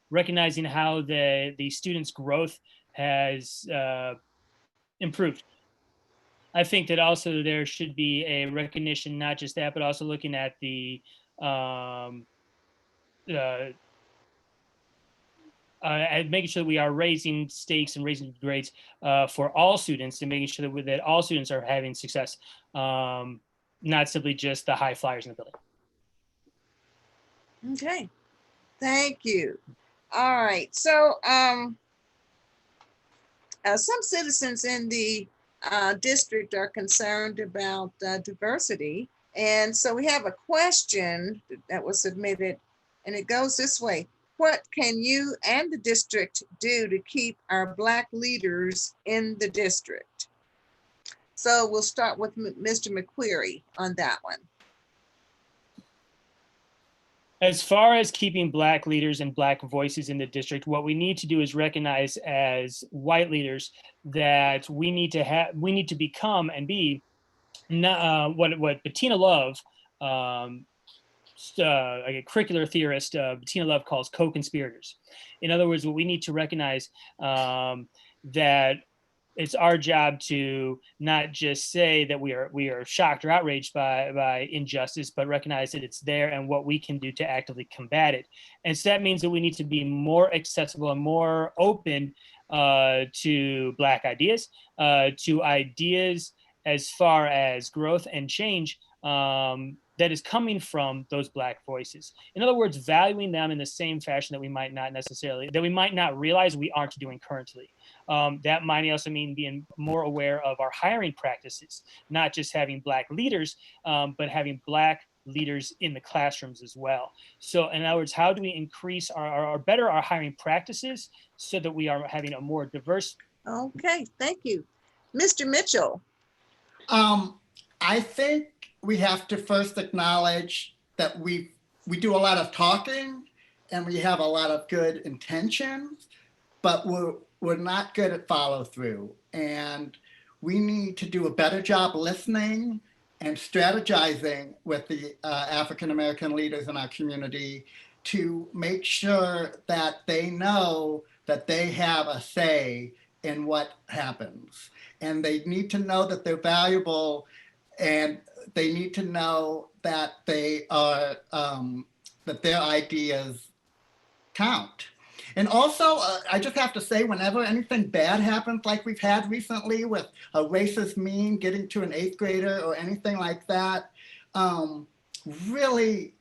recognizing how the students' growth has improved. I think that also there should be a recognition, not just that, but also looking at the making sure that we are raising stakes and raising grades for all students, and making sure that all students are having success, not simply just the high flyers in the building. Okay, thank you. All right, so some citizens in the district are concerned about diversity. And so we have a question that was submitted, and it goes this way. What can you and the district do to keep our Black leaders in the district? So we'll start with Mr. McQuarrie on that one. As far as keeping Black leaders and Black voices in the district, what we need to do is recognize as white leaders that we need to become and be what Bettina Love like a curricular theorist, Bettina Love, calls co-conspirators. In other words, what we need to recognize that it's our job to not just say that we are shocked or outraged by injustice, but recognize that it's there and what we can do to actively combat it. And so that means that we need to be more accessible and more open to Black ideas, to ideas as far as growth and change that is coming from those Black voices. In other words, valuing them in the same fashion that we might not realize we aren't doing currently. That might also mean being more aware of our hiring practices, not just having Black leaders, but having Black leaders in the classrooms as well. So in other words, how do we increase better our hiring practices so that we are having a more diverse? Okay, thank you. Mr. Mitchell. I think we have to first acknowledge that we do a lot of talking and we have a lot of good intentions, but we're not good at follow through. And we need to do a better job listening and strategizing with the African-American leaders in our community to make sure that they know that they have a say in what happens. And they need to know that they're valuable, and they need to know that they are, that their ideas count. And also, I just have to say, whenever anything bad happens, like we've had recently with a racist meme getting to an 8th grader or anything like that, really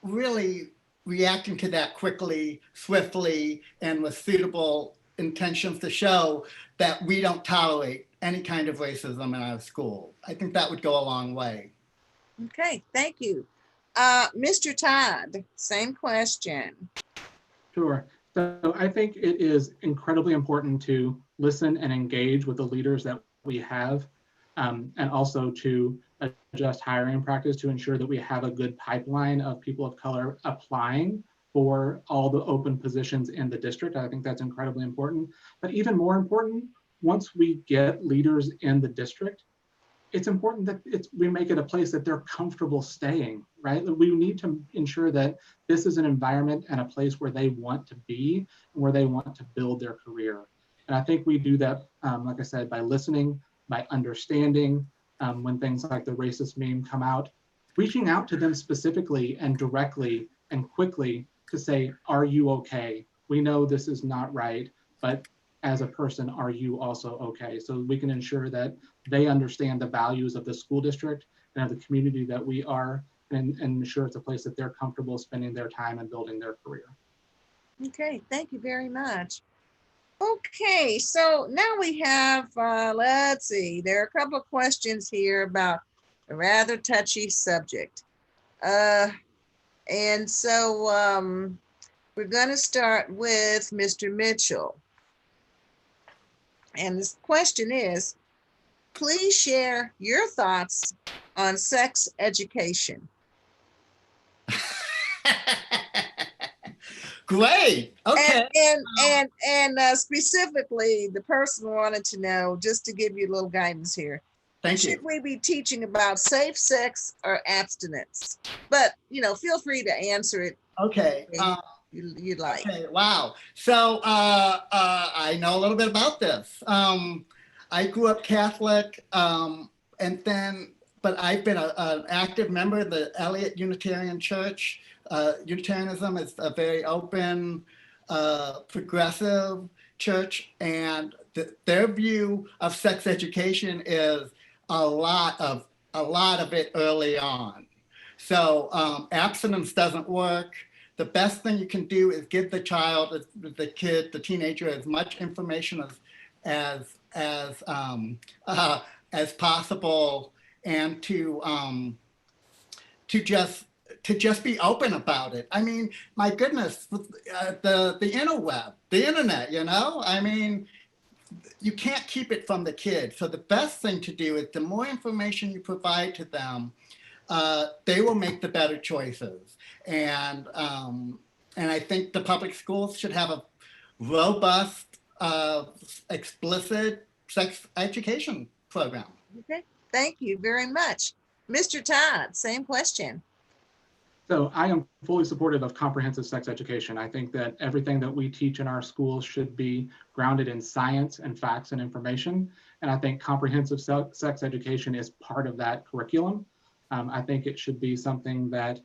reacting to that quickly, swiftly, and with suitable intentions to show that we don't tolerate any kind of racism in our school. I think that would go a long way. Okay, thank you. Mr. Todd, same question. Sure. So I think it is incredibly important to listen and engage with the leaders that we have, and also to adjust hiring practice to ensure that we have a good pipeline of people of color applying for all the open positions in the district. I think that's incredibly important. But even more important, once we get leaders in the district, it's important that we make it a place that they're comfortable staying, right? We need to ensure that this is an environment and a place where they want to be and where they want to build their career. And I think we do that, like I said, by listening, by understanding when things like the racist meme come out, reaching out to them specifically and directly and quickly to say, are you okay? We know this is not right, but as a person, are you also okay? So we can ensure that they understand the values of the school district and of the community that we are, and ensure it's a place that they're comfortable spending their time and building their career. Okay, thank you very much. Okay, so now we have, let's see, there are a couple of questions here about a rather touchy subject. And so we're going to start with Mr. Mitchell. And this question is, please share your thoughts on sex education. Great. Okay. And specifically, the person wanted to know, just to give you a little guidance here. Thank you. Should we be teaching about safe sex or abstinence? But, you know, feel free to answer it. Okay. You'd like. Okay. Wow. So I know a little bit about this. I grew up Catholic, but I've been an active member of the Elliott Unitarian Church. Unitarianism is a very open, progressive church, and their view of sex education is a lot of it early on. So abstinence doesn't work. The best thing you can do is give the child, the kid, the teenager, as much information as possible, and to just be open about it. I mean, my goodness, the interweb, the internet, you know, I mean, you can't keep it from the kids. So the best thing to do is the more information you provide to them, they will make the better choices. And I think the public schools should have a robust, explicit sex education program. Okay, thank you very much. Mr. Todd, same question. So I am fully supportive of comprehensive sex education. I think that everything that we teach in our schools should be grounded in science and facts and information. And I think comprehensive sex education is part of that curriculum. I think it should be something that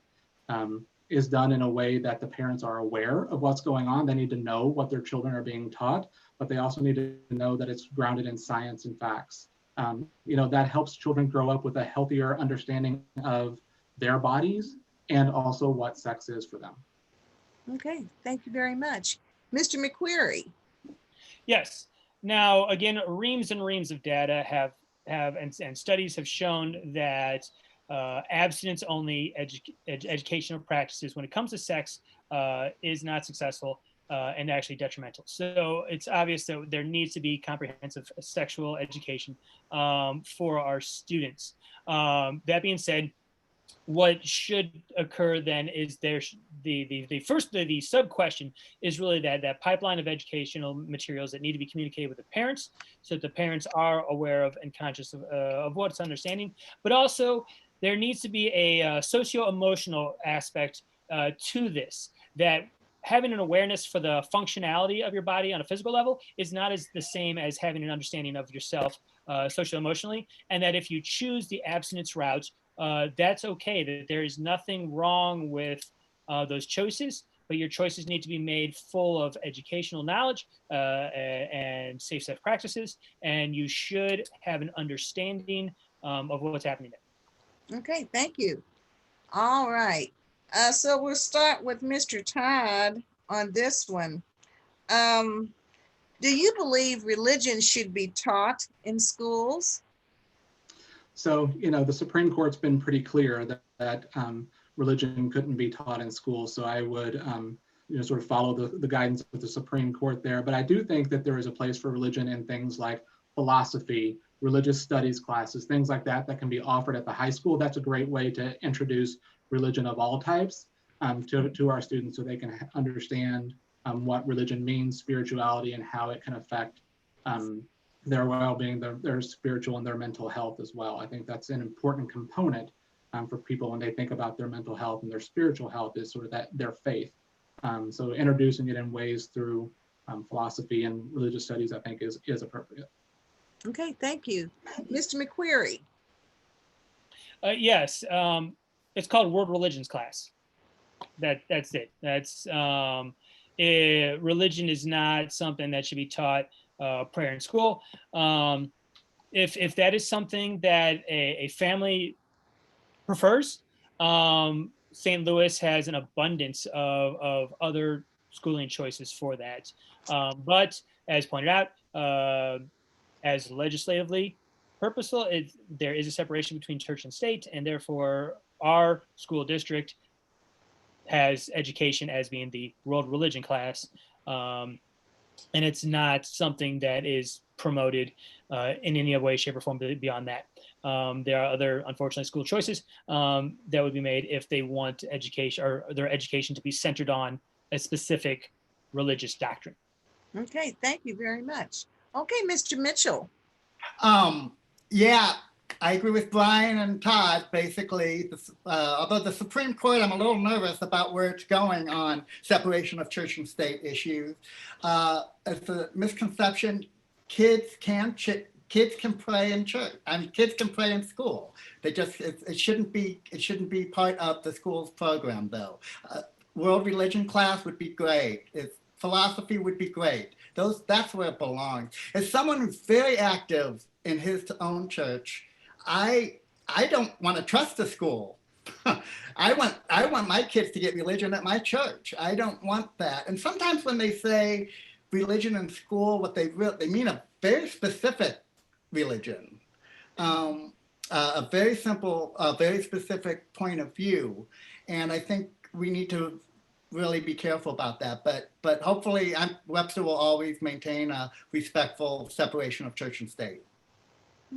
is done in a way that the parents are aware of what's going on. They need to know what their children are being taught, but they also need to know that it's grounded in science and facts. That helps children grow up with a healthier understanding of their bodies and also what sex is for them. Okay, thank you very much. Mr. McQuarrie. Yes. Now, again, reams and reams of data have and studies have shown that abstinence-only educational practices when it comes to sex is not successful and actually detrimental. So it's obvious that there needs to be comprehensive sexual education for our students. That being said, what should occur then is the sub question is really that pipeline of educational materials that need to be communicated with the parents, so that the parents are aware of and conscious of what's understanding, but also there needs to be a socio-emotional aspect to this, that having an awareness for the functionality of your body on a physical level is not as the same as having an understanding of yourself socio-emotionally, and that if you choose the abstinence route, that's okay, that there is nothing wrong with those choices, but your choices need to be made full of educational knowledge and safe sex practices, and you should have an understanding of what's happening there. Okay, thank you. All right. So we'll start with Mr. Todd on this one. Do you believe religion should be taught in schools? So, the Supreme Court's been pretty clear that religion couldn't be taught in schools. So I would, sort of follow the guidance of the Supreme Court there. But I do think that there is a place for religion in things like philosophy, religious studies classes, things like that can be offered at the high school. That's a great way to introduce religion of all types to our students, so they can understand what religion means, spirituality, and how it can affect their well-being, their spiritual and their mental health as well. I think that's an important component for people when they think about their mental health and their spiritual health, is sort of their faith. So introducing it in ways through philosophy and religious studies, I think is appropriate. Okay, thank you. Mr. McQuarrie. Yes, it's called World Religions class. That's it. Religion is not something that should be taught prayer in school. If that is something that a family prefers, St. Louis has an abundance of other schooling choices for that. But as pointed out, as legislatively purposeful, there is a separation between church and state, and therefore our school district has education as being the world religion class. And it's not something that is promoted in any way, shape, or form beyond that. There are other, unfortunately, school choices that would be made if they want education, or their education, to be centered on a specific religious doctrine. Okay, thank you very much. Okay, Mr. Mitchell. Yeah, I agree with Brian and Todd, basically. Although the Supreme Court, I'm a little nervous about where it's going on separation of church and state issues. It's a misconception. Kids can pray in church. I mean, kids can pray in school. It shouldn't be part of the school's program, though. World religion class would be great. Philosophy would be great. That's where it belongs. As someone who's very active in his own church, I don't want to trust the school. I want my kids to get religion at my church. I don't want that. And sometimes when they say religion in school, what they mean a very specific religion, a very simple, very specific point of view. And I think we need to really be careful about that. But hopefully Webster will always maintain a respectful separation of church and state.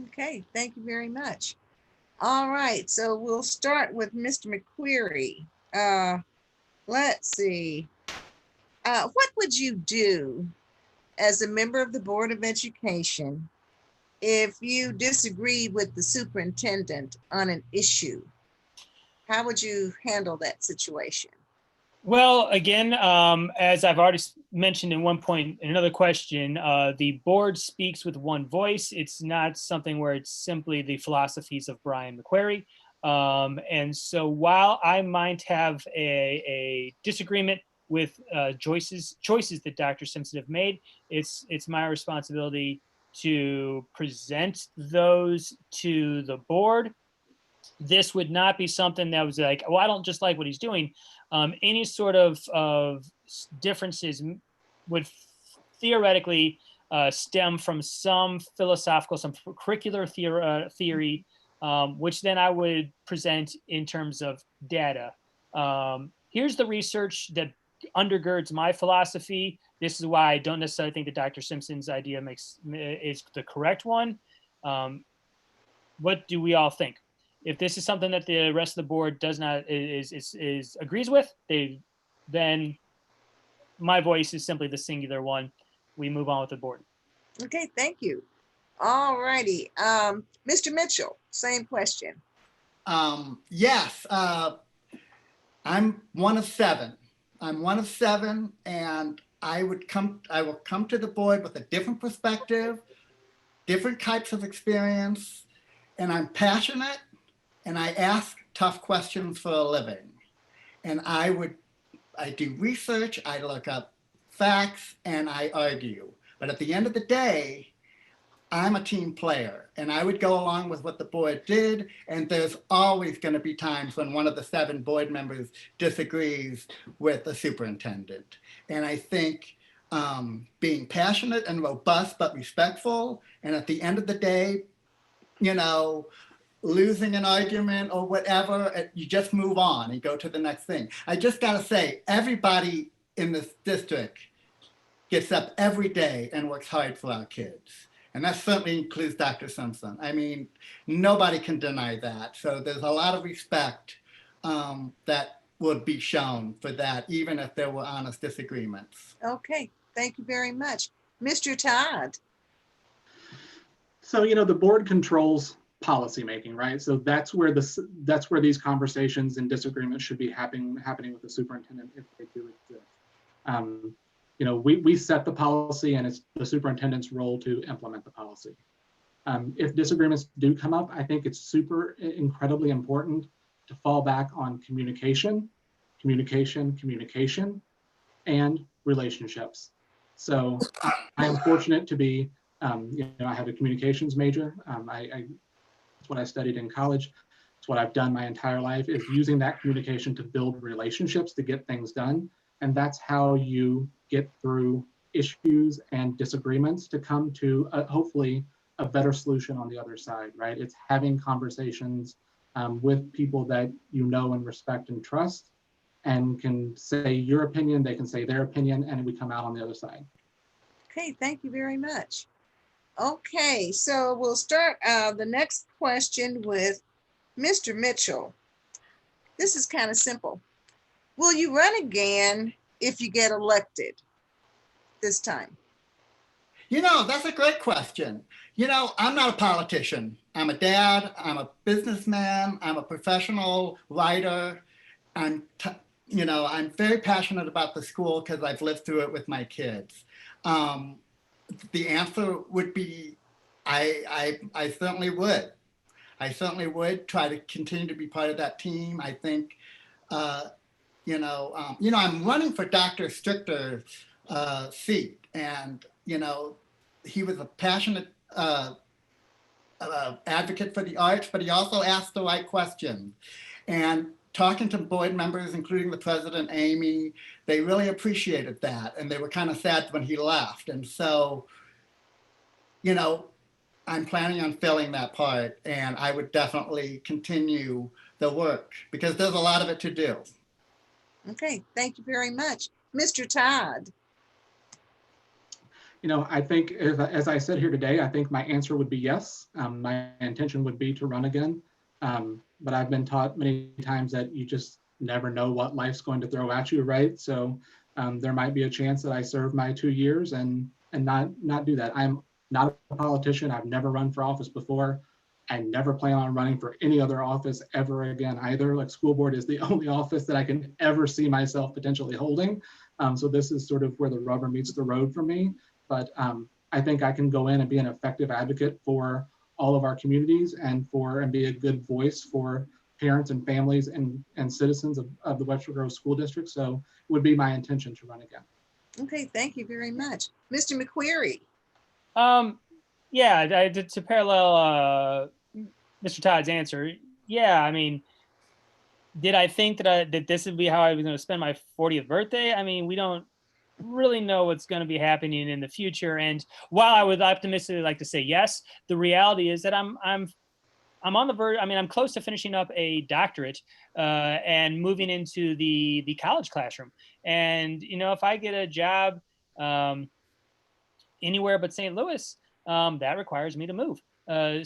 Okay, thank you very much. All right, so we'll start with Mr. McQuarrie. Let's see. What would you do as a member of the Board of Education if you disagree with the superintendent on an issue? How would you handle that situation? Well, again, as I've already mentioned in one point, in another question, the board speaks with one voice. It's not something where it's simply the philosophies of Brian McQuarrie. And so while I might have a disagreement with choices that Dr. Simpson have made, it's my responsibility to present those to the board. This would not be something that was like, oh, I don't just like what he's doing. Any sort of differences would theoretically stem from some philosophical, some curricular theory, which then I would present in terms of data. Here's the research that undergirds my philosophy. This is why I don't necessarily think that Dr. Simpson's idea is the correct one. What do we all think? If this is something that the rest of the board does not agrees with, then my voice is simply the singular one. We move on with the board. Okay, thank you. All righty. Mr. Mitchell, same question. Yes, I'm one of 7. I'm one of 7, and I will come to the board with a different perspective, different types of experience, and I'm passionate, and I ask tough questions for a living. And I do research, I look up facts, and I argue. But at the end of the day, I'm a team player, and I would go along with what the board did, and there's always going to be times when one of the 7 board members disagrees with the superintendent. And I think being passionate and robust but respectful, and at the end of the day, losing an argument or whatever, you just move on and go to the next thing. I just got to say, everybody in this district gets up every day and works hard for our kids. And that certainly includes Dr. Simpson. I mean, nobody can deny that. So there's a lot of respect that would be shown for that, even if there were honest disagreements. Okay, thank you very much. Mr. Todd. So, the board controls policymaking, right? So that's where these conversations and disagreements should be happening with the superintendent if they do exist. We set the policy, and it's the superintendent's role to implement the policy. If disagreements do come up, I think it's incredibly important to fall back on communication, and relationships. So I am fortunate to be, I have a communications major. That's what I studied in college. It's what I've done my entire life, is using that communication to build relationships to get things done. And that's how you get through issues and disagreements to come to hopefully a better solution on the other side, right? It's having conversations with people that you know and respect and trust, and can say your opinion, they can say their opinion, and we come out on the other side. Okay, thank you very much. Okay, so we'll start the next question with Mr. Mitchell. This is kind of simple. Will you run again if you get elected this time? That's a great question. I'm not a politician. I'm a dad, I'm a businessman, I'm a professional writer. I'm very passionate about the school because I've lived through it with my kids. The answer would be, I certainly would. I certainly would try to continue to be part of that team. I think, I'm running for Dr. Strichter's seat, and he was a passionate advocate for the arts, but he also asked the right questions. And talking to board members, including the president, Amy, they really appreciated that, and they were kind of sad when he left. And so, I'm planning on filling that part, and I would definitely continue the work because there's a lot of it to do. Okay, thank you very much. Mr. Todd. I think, as I said here today, I think my answer would be yes. My intention would be to run again. But I've been taught many times that you just never know what life's going to throw at you, right? So there might be a chance that I serve my 2 years and not do that. I'm not a politician. I've never run for office before. I never plan on running for any other office ever again either. Like school board is the only office that I can ever see myself potentially holding. So this is sort of where the rubber meets the road for me. But I think I can go in and be an effective advocate for all of our communities and be a good voice for parents and families and citizens of the Webster Grove School District. So it would be my intention to run again. Okay, thank you very much. Mr. McQuarrie. Yeah, to parallel Mr. Todd's answer, yeah, I mean, did I think that this would be how I was going to spend my 40th birthday? I mean, we don't really know what's going to be happening in the future. And while I would optimistically like to say yes, the reality is that I'm on the verge. I mean, I'm close to finishing up a doctorate and moving into the college classroom. And you know, if I get a job anywhere but St. Louis, that requires me to move.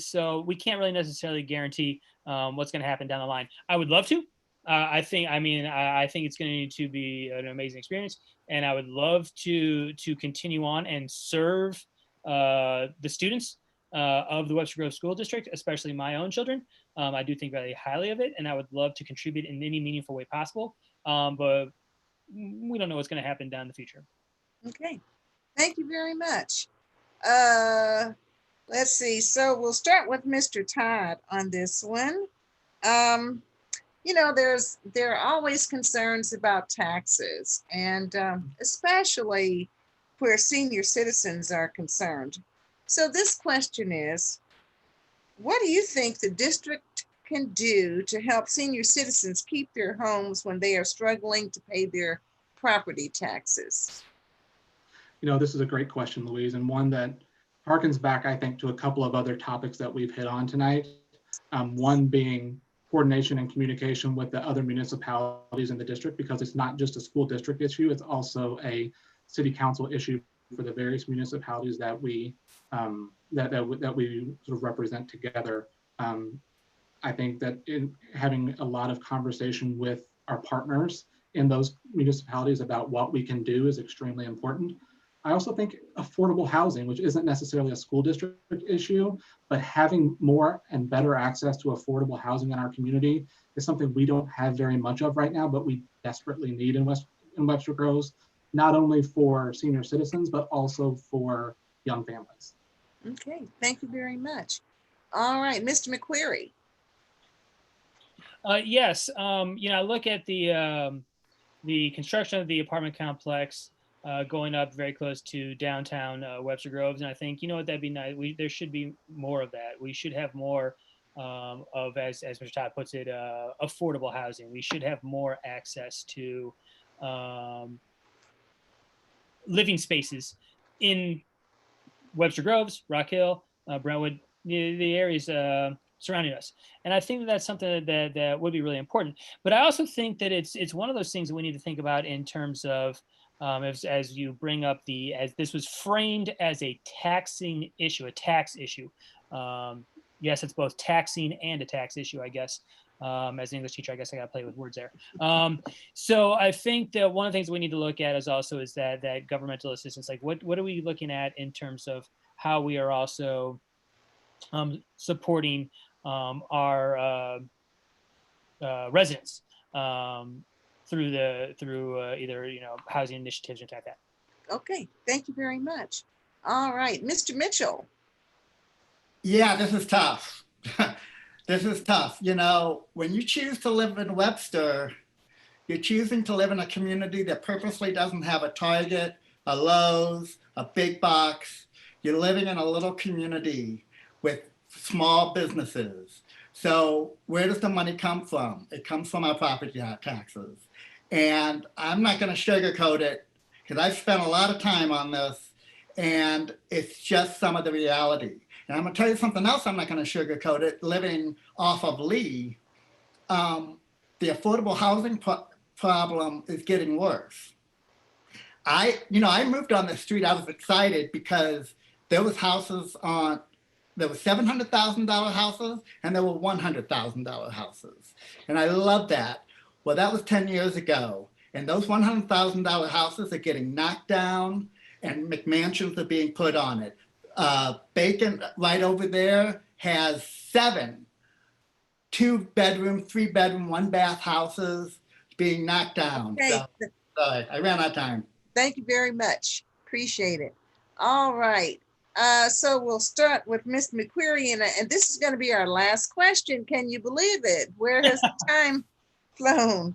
So we can't really necessarily guarantee what's going to happen down the line. I would love to. I think it's going to be an amazing experience, and I would love to continue on and serve the students of the Webster Grove School District, especially my own children. I do think very highly of it, and I would love to contribute in any meaningful way possible. But we don't know what's going to happen down in the future. Okay, thank you very much. Let's see. So we'll start with Mr. Todd on this one. You know, there are always concerns about taxes, and especially where senior citizens are concerned. So this question is, what do you think the district can do to help senior citizens keep their homes when they are struggling to pay their property taxes? You know, this is a great question, Louise, and one that harkens back, I think, to a couple of other topics that we've hit on tonight. One being coordination and communication with the other municipalities in the district, because it's not just a school district issue, it's also a city council issue for the various municipalities that we that we sort of represent together. I think that in having a lot of conversation with our partners in those municipalities about what we can do is extremely important. I also think affordable housing, which isn't necessarily a school district issue, but having more and better access to affordable housing in our community is something we don't have very much of right now, but we desperately need in Webster Groves, not only for senior citizens, but also for young families. Okay, thank you very much. All right, Mr. McQuarrie. Yes, you know, I look at the construction of the apartment complex going up very close to downtown Webster Groves, and I think, you know what, that'd be nice. There should be more of that. We should have more of, as Mr. Todd puts it, affordable housing. We should have more access to living spaces in Webster Groves, Rock Hill, Brentwood, the areas surrounding us. And I think that's something that would be really important. But I also think that it's one of those things that we need to think about in terms of, as you bring up as this was framed as a taxing issue, a tax issue. Yes, it's both taxing and a tax issue, I guess. As an English teacher, I guess I got to play with words there. So I think that one of the things we need to look at is that governmental assistance. Like, what are we looking at in terms of how we are also supporting our residents through either, you know, housing initiatives or like that. Okay, thank you very much. All right, Mr. Mitchell. Yeah, this is tough. This is tough. You know, when you choose to live in Webster, you're choosing to live in a community that purposely doesn't have a Target, a Lowe's, a big box. You're living in a little community with small businesses. So where does the money come from? It comes from our property taxes. And I'm not going to sugarcoat it, because I've spent a lot of time on this, and it's just some of the reality. And I'm going to tell you something else. I'm not going to sugarcoat it. Living off of Lee, the affordable housing problem is getting worse. I moved on the street. I was excited because there was houses there were $700,000 houses and there were $100,000 houses. And I love that. Well, that was 10 years ago. And those $100,000 houses are getting knocked down and McMansions are being put on it. Bacon right over there has 7 2-bedroom, 3-bedroom, 1-bath houses being knocked down. Okay. So, sorry, I ran out of time. Thank you very much. Appreciate it. All right. So we'll start with Ms. McQuarrie, and this is going to be our last question. Can you believe it? Where has the time flown?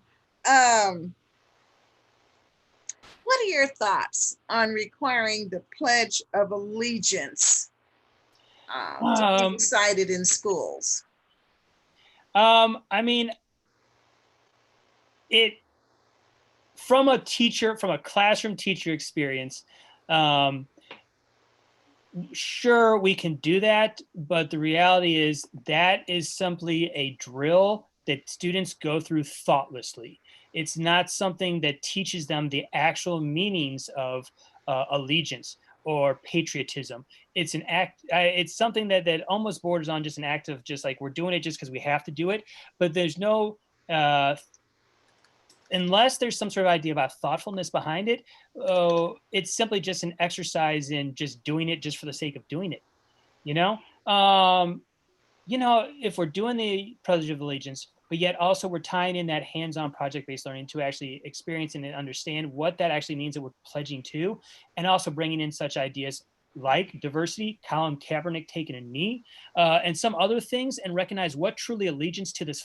What are your thoughts on requiring the Pledge of Allegiance to be cited in schools? I mean, from a classroom teacher experience, sure, we can do that, but the reality is that is simply a drill that students go through thoughtlessly. It's not something that teaches them the actual meanings of allegiance or patriotism. It's an act. It's something that almost borders on just an act of just like we're doing it just because we have to do it. But there's no, unless there's some sort of idea about thoughtfulness behind it, it's simply just an exercise in just doing it just for the sake of doing it. You know, if we're doing the Pledge of Allegiance, but yet also we're tying in that hands-on project-based learning to actually experience and understand what that actually means that we're pledging to, and also bringing in such ideas like diversity, Colin Kaepernick taking a knee, and some other things, and recognize what truly allegiance to this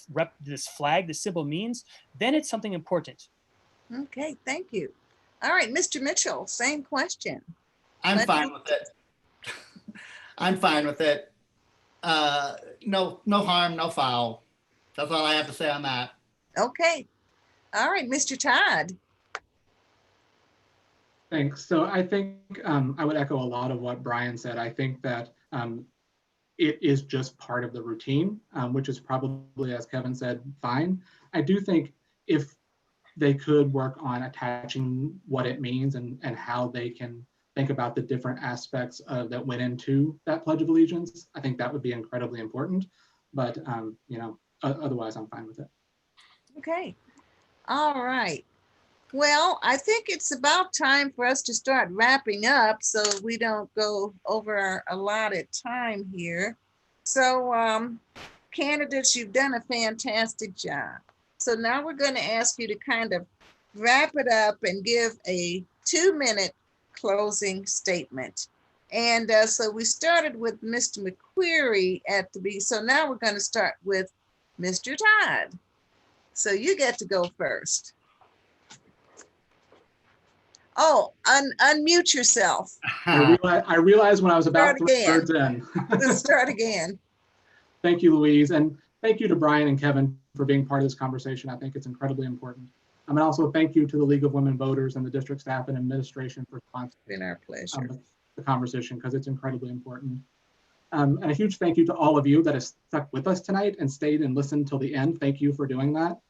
flag, this symbol means, then it's something important. Okay, thank you. All right, Mr. Mitchell, same question. I'm fine with it. I'm fine with it. No harm, no foul. That's all I have to say on that. Okay. All right, Mr. Todd. Thanks. So I think I would echo a lot of what Brian said. I think that it is just part of the routine, which is probably, as Kevin said, fine. I do think if they could work on attaching what it means and how they can think about the different aspects that went into that Pledge of Allegiance, I think that would be incredibly important. But otherwise, I'm fine with it. Okay. All right. Well, I think it's about time for us to start wrapping up so we don't go over our allotted time here. So candidates, you've done a fantastic job. So now we're going to ask you to kind of wrap it up and give a 2-minute closing statement. And so we started with Mr. McQuarrie at the beginning. So now we're going to start with Mr. Todd. So you get to go first. Oh, unmute yourself. I realized when I was about 3 words in. Let's start again. Thank you, Louise. And thank you to Brian and Kevin for being part of this conversation. I think it's incredibly important. And also thank you to the League of Women Voters and the district staff and administration for sponsoring It's been our pleasure. The conversation, because it's incredibly important. And a huge thank you to all of you that have stuck with us tonight and stayed and listened till the end. Thank you for doing that.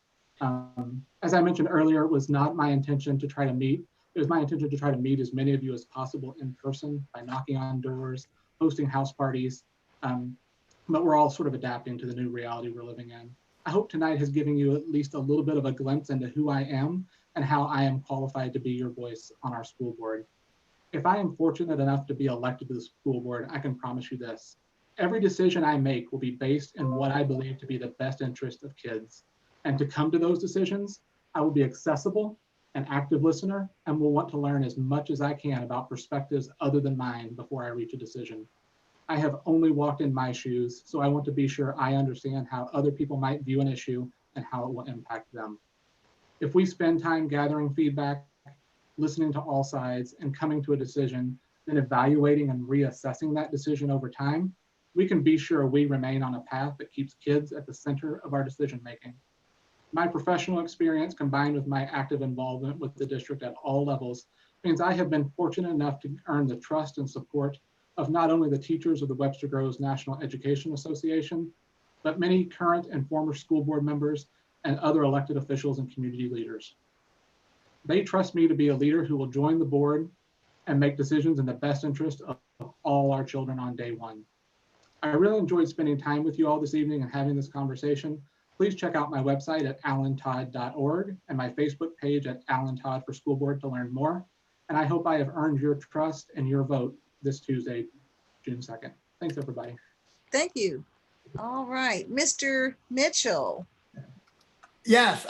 As I mentioned earlier, it was not my intention to try to meet. It was my intention to try to meet as many of you as possible in person by knocking on doors, hosting house parties. But we're all sort of adapting to the new reality we're living in. I hope tonight has given you at least a little bit of a glimpse into who I am and how I am qualified to be your voice on our school board. If I am fortunate enough to be elected to the school board, I can promise you this. Every decision I make will be based in what I believe to be the best interest of kids. And to come to those decisions, I will be accessible, an active listener, and will want to learn as much as I can about perspectives other than mine before I reach a decision. I have only walked in my shoes, so I want to be sure I understand how other people might view an issue and how it will impact them. If we spend time gathering feedback, listening to all sides, and coming to a decision, then evaluating and reassessing that decision over time, we can be sure we remain on a path that keeps kids at the center of our decision-making. My professional experience combined with my active involvement with the district at all levels means I have been fortunate enough to earn the trust and support of not only the teachers of the Webster Groves National Education Association, but many current and former school board members and other elected officials and community leaders. They trust me to be a leader who will join the board and make decisions in the best interest of all our children on day one. I really enjoyed spending time with you all this evening and having this conversation. Please check out my website at alantodd.org and my Facebook page at Alan Todd for School Board to learn more. And I hope I have earned your trust and your vote this Tuesday, June 2nd. Thanks, everybody. Thank you. All right, Mr. Mitchell. Yes,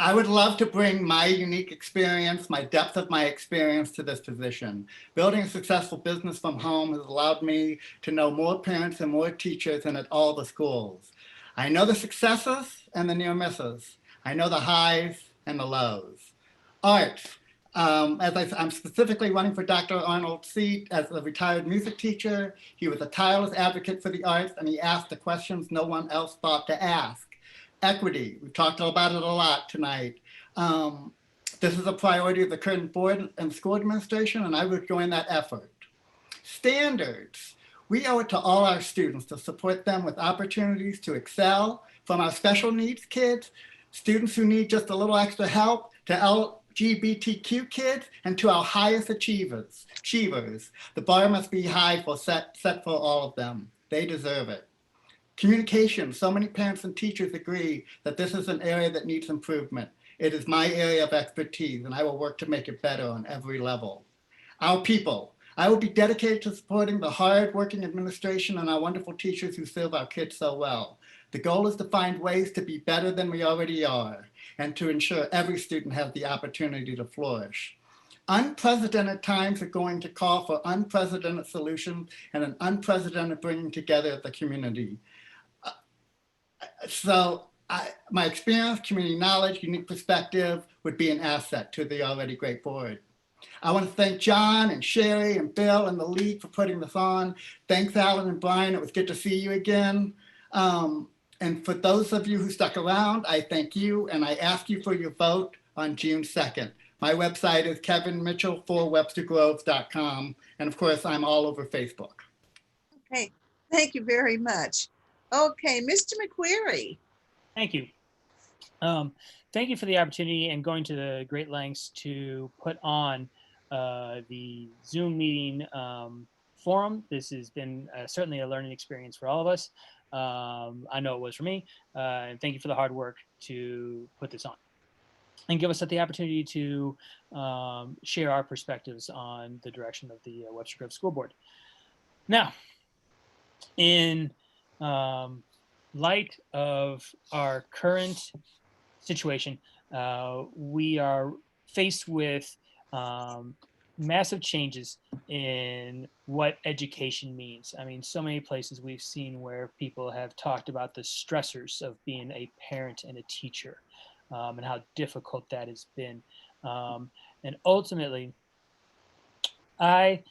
I would love to bring my unique experience, my depth of my experience to this position. Building a successful business from home has allowed me to know more parents and more teachers and at all the schools. I know the successes and the near misses. I know the highs and the lows. Arts. I'm specifically running for Dr. Arnold's seat as a retired music teacher. He was a tireless advocate for the arts, and he asked the questions no one else thought to ask. Equity, we've talked about it a lot tonight. This is a priority of the current board and school administration, and I would join that effort. Standards, we owe it to all our students to support them with opportunities to excel, from our special needs kids, students who need just a little extra help, to LGBTQ kids, and to our highest achievers. The bar must be high set for all of them. They deserve it. Communication, so many parents and teachers agree that this is an area that needs improvement. It is my area of expertise, and I will work to make it better on every level. Our people, I will be dedicated to supporting the hard-working administration and our wonderful teachers who serve our kids so well. The goal is to find ways to be better than we already are, and to ensure every student has the opportunity to flourish. Unprecedented times are going to call for unprecedented solutions and an unprecedented bringing together of the community. So my experience, community knowledge, unique perspective would be an asset to the already great board. I want to thank John and Sherry and Bill and the league for putting this on. Thanks, Alan and Brian. It was good to see you again. And for those of you who stuck around, I thank you, and I ask you for your vote on June 2nd. My website is kevinmitchell4webstergroves.com. And of course, I'm all over Facebook. Okay, thank you very much. Okay, Mr. McQuarrie. Thank you. Thank you for the opportunity and going to the great lengths to put on the Zoom meeting forum. This has been certainly a learning experience for all of us. I know it was for me. And thank you for the hard work to put this on and give us the opportunity to share our perspectives on the direction of the Webster Grove School Board. Now, in light of our current situation, we are faced with massive changes in what education means. I mean, so many places we've seen where people have talked about the stressors of being a parent and a teacher, and how difficult that has been. And ultimately, I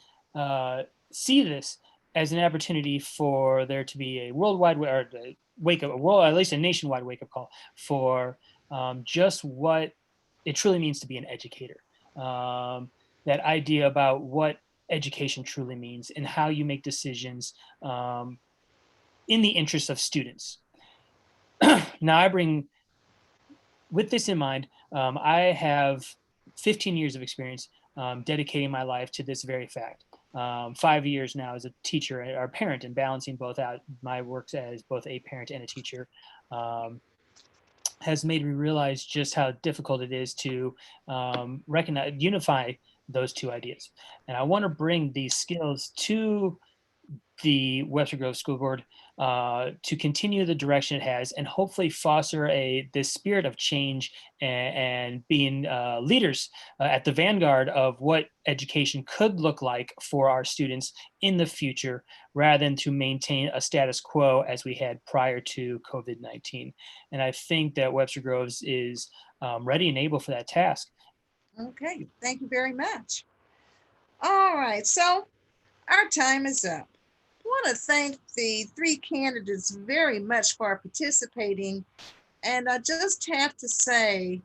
see this as an opportunity for there to be a worldwide or wake up, at least a nationwide wake up call for just what it truly means to be an educator. That idea about what education truly means and how you make decisions in the interest of students. Now, I bring, with this in mind, I have 15 years of experience dedicating my life to this very fact. 5 years now as a teacher or parent, and balancing both out. My work as both a parent and a teacher has made me realize just how difficult it is to unify those two ideas. And I want to bring these skills to the Webster Grove School Board to continue the direction it has, and hopefully foster this spirit of change and being leaders at the vanguard of what education could look like for our students in the future, rather than to maintain a status quo as we had prior to COVID-19. And I think that Webster Groves is ready and able for that task. Okay, thank you very much. All right, so our time is up. I want to thank the three candidates very much for participating. And I just have to say,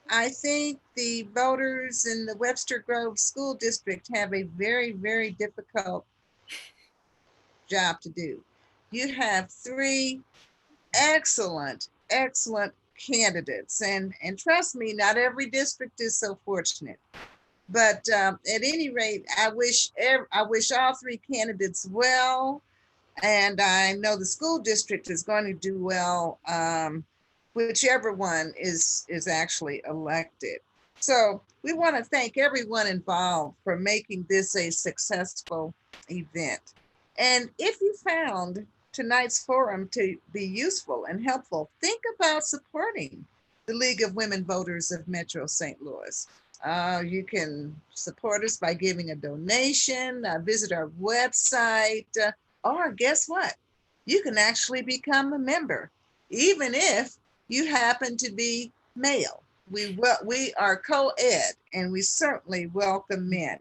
I think the voters in the Webster Grove School District have a very, very difficult job to do. You have three excellent, excellent candidates. And trust me, not every district is so fortunate. But at any rate, I wish all three candidates well, and I know the school district is going to do well, whichever one is actually elected. So we want to thank everyone involved for making this a successful event. And if you found tonight's forum to be useful and helpful, think about supporting the League of Women Voters of Metro St. Louis. You can support us by giving a donation, visit our website, or guess what? You can actually become a member, even if you happen to be male. We are co-ed, and we certainly welcome men.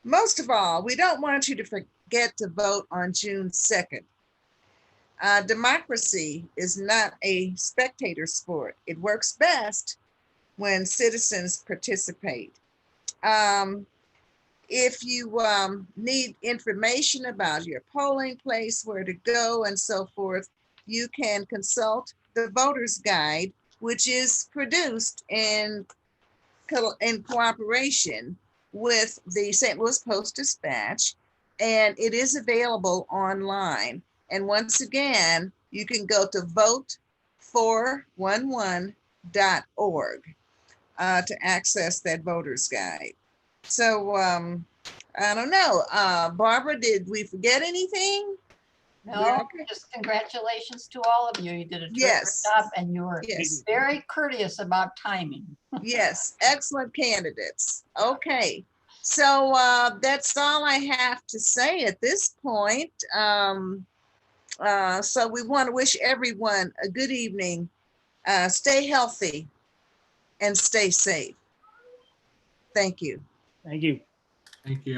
Most of all, we don't want you to forget to vote on June 2nd. Democracy is not a spectator sport. It works best when citizens participate. If you need information about your polling place, where to go, and so forth, you can consult the Voter's Guide, which is produced in cooperation with the St. Louis Post-Dispatch, and it is available online. And once again, you can go to vote411.org to access that Voter's Guide. So I don't know, Barbara, did we forget anything? No, just congratulations to all of you. You did a terrific Yes. job, and you were Yes. very courteous about timing. Yes, excellent candidates. Okay, so that's all I have to say at this point. So we want to wish everyone a good evening. Stay healthy and stay safe. Thank you. Thank you. Thank you.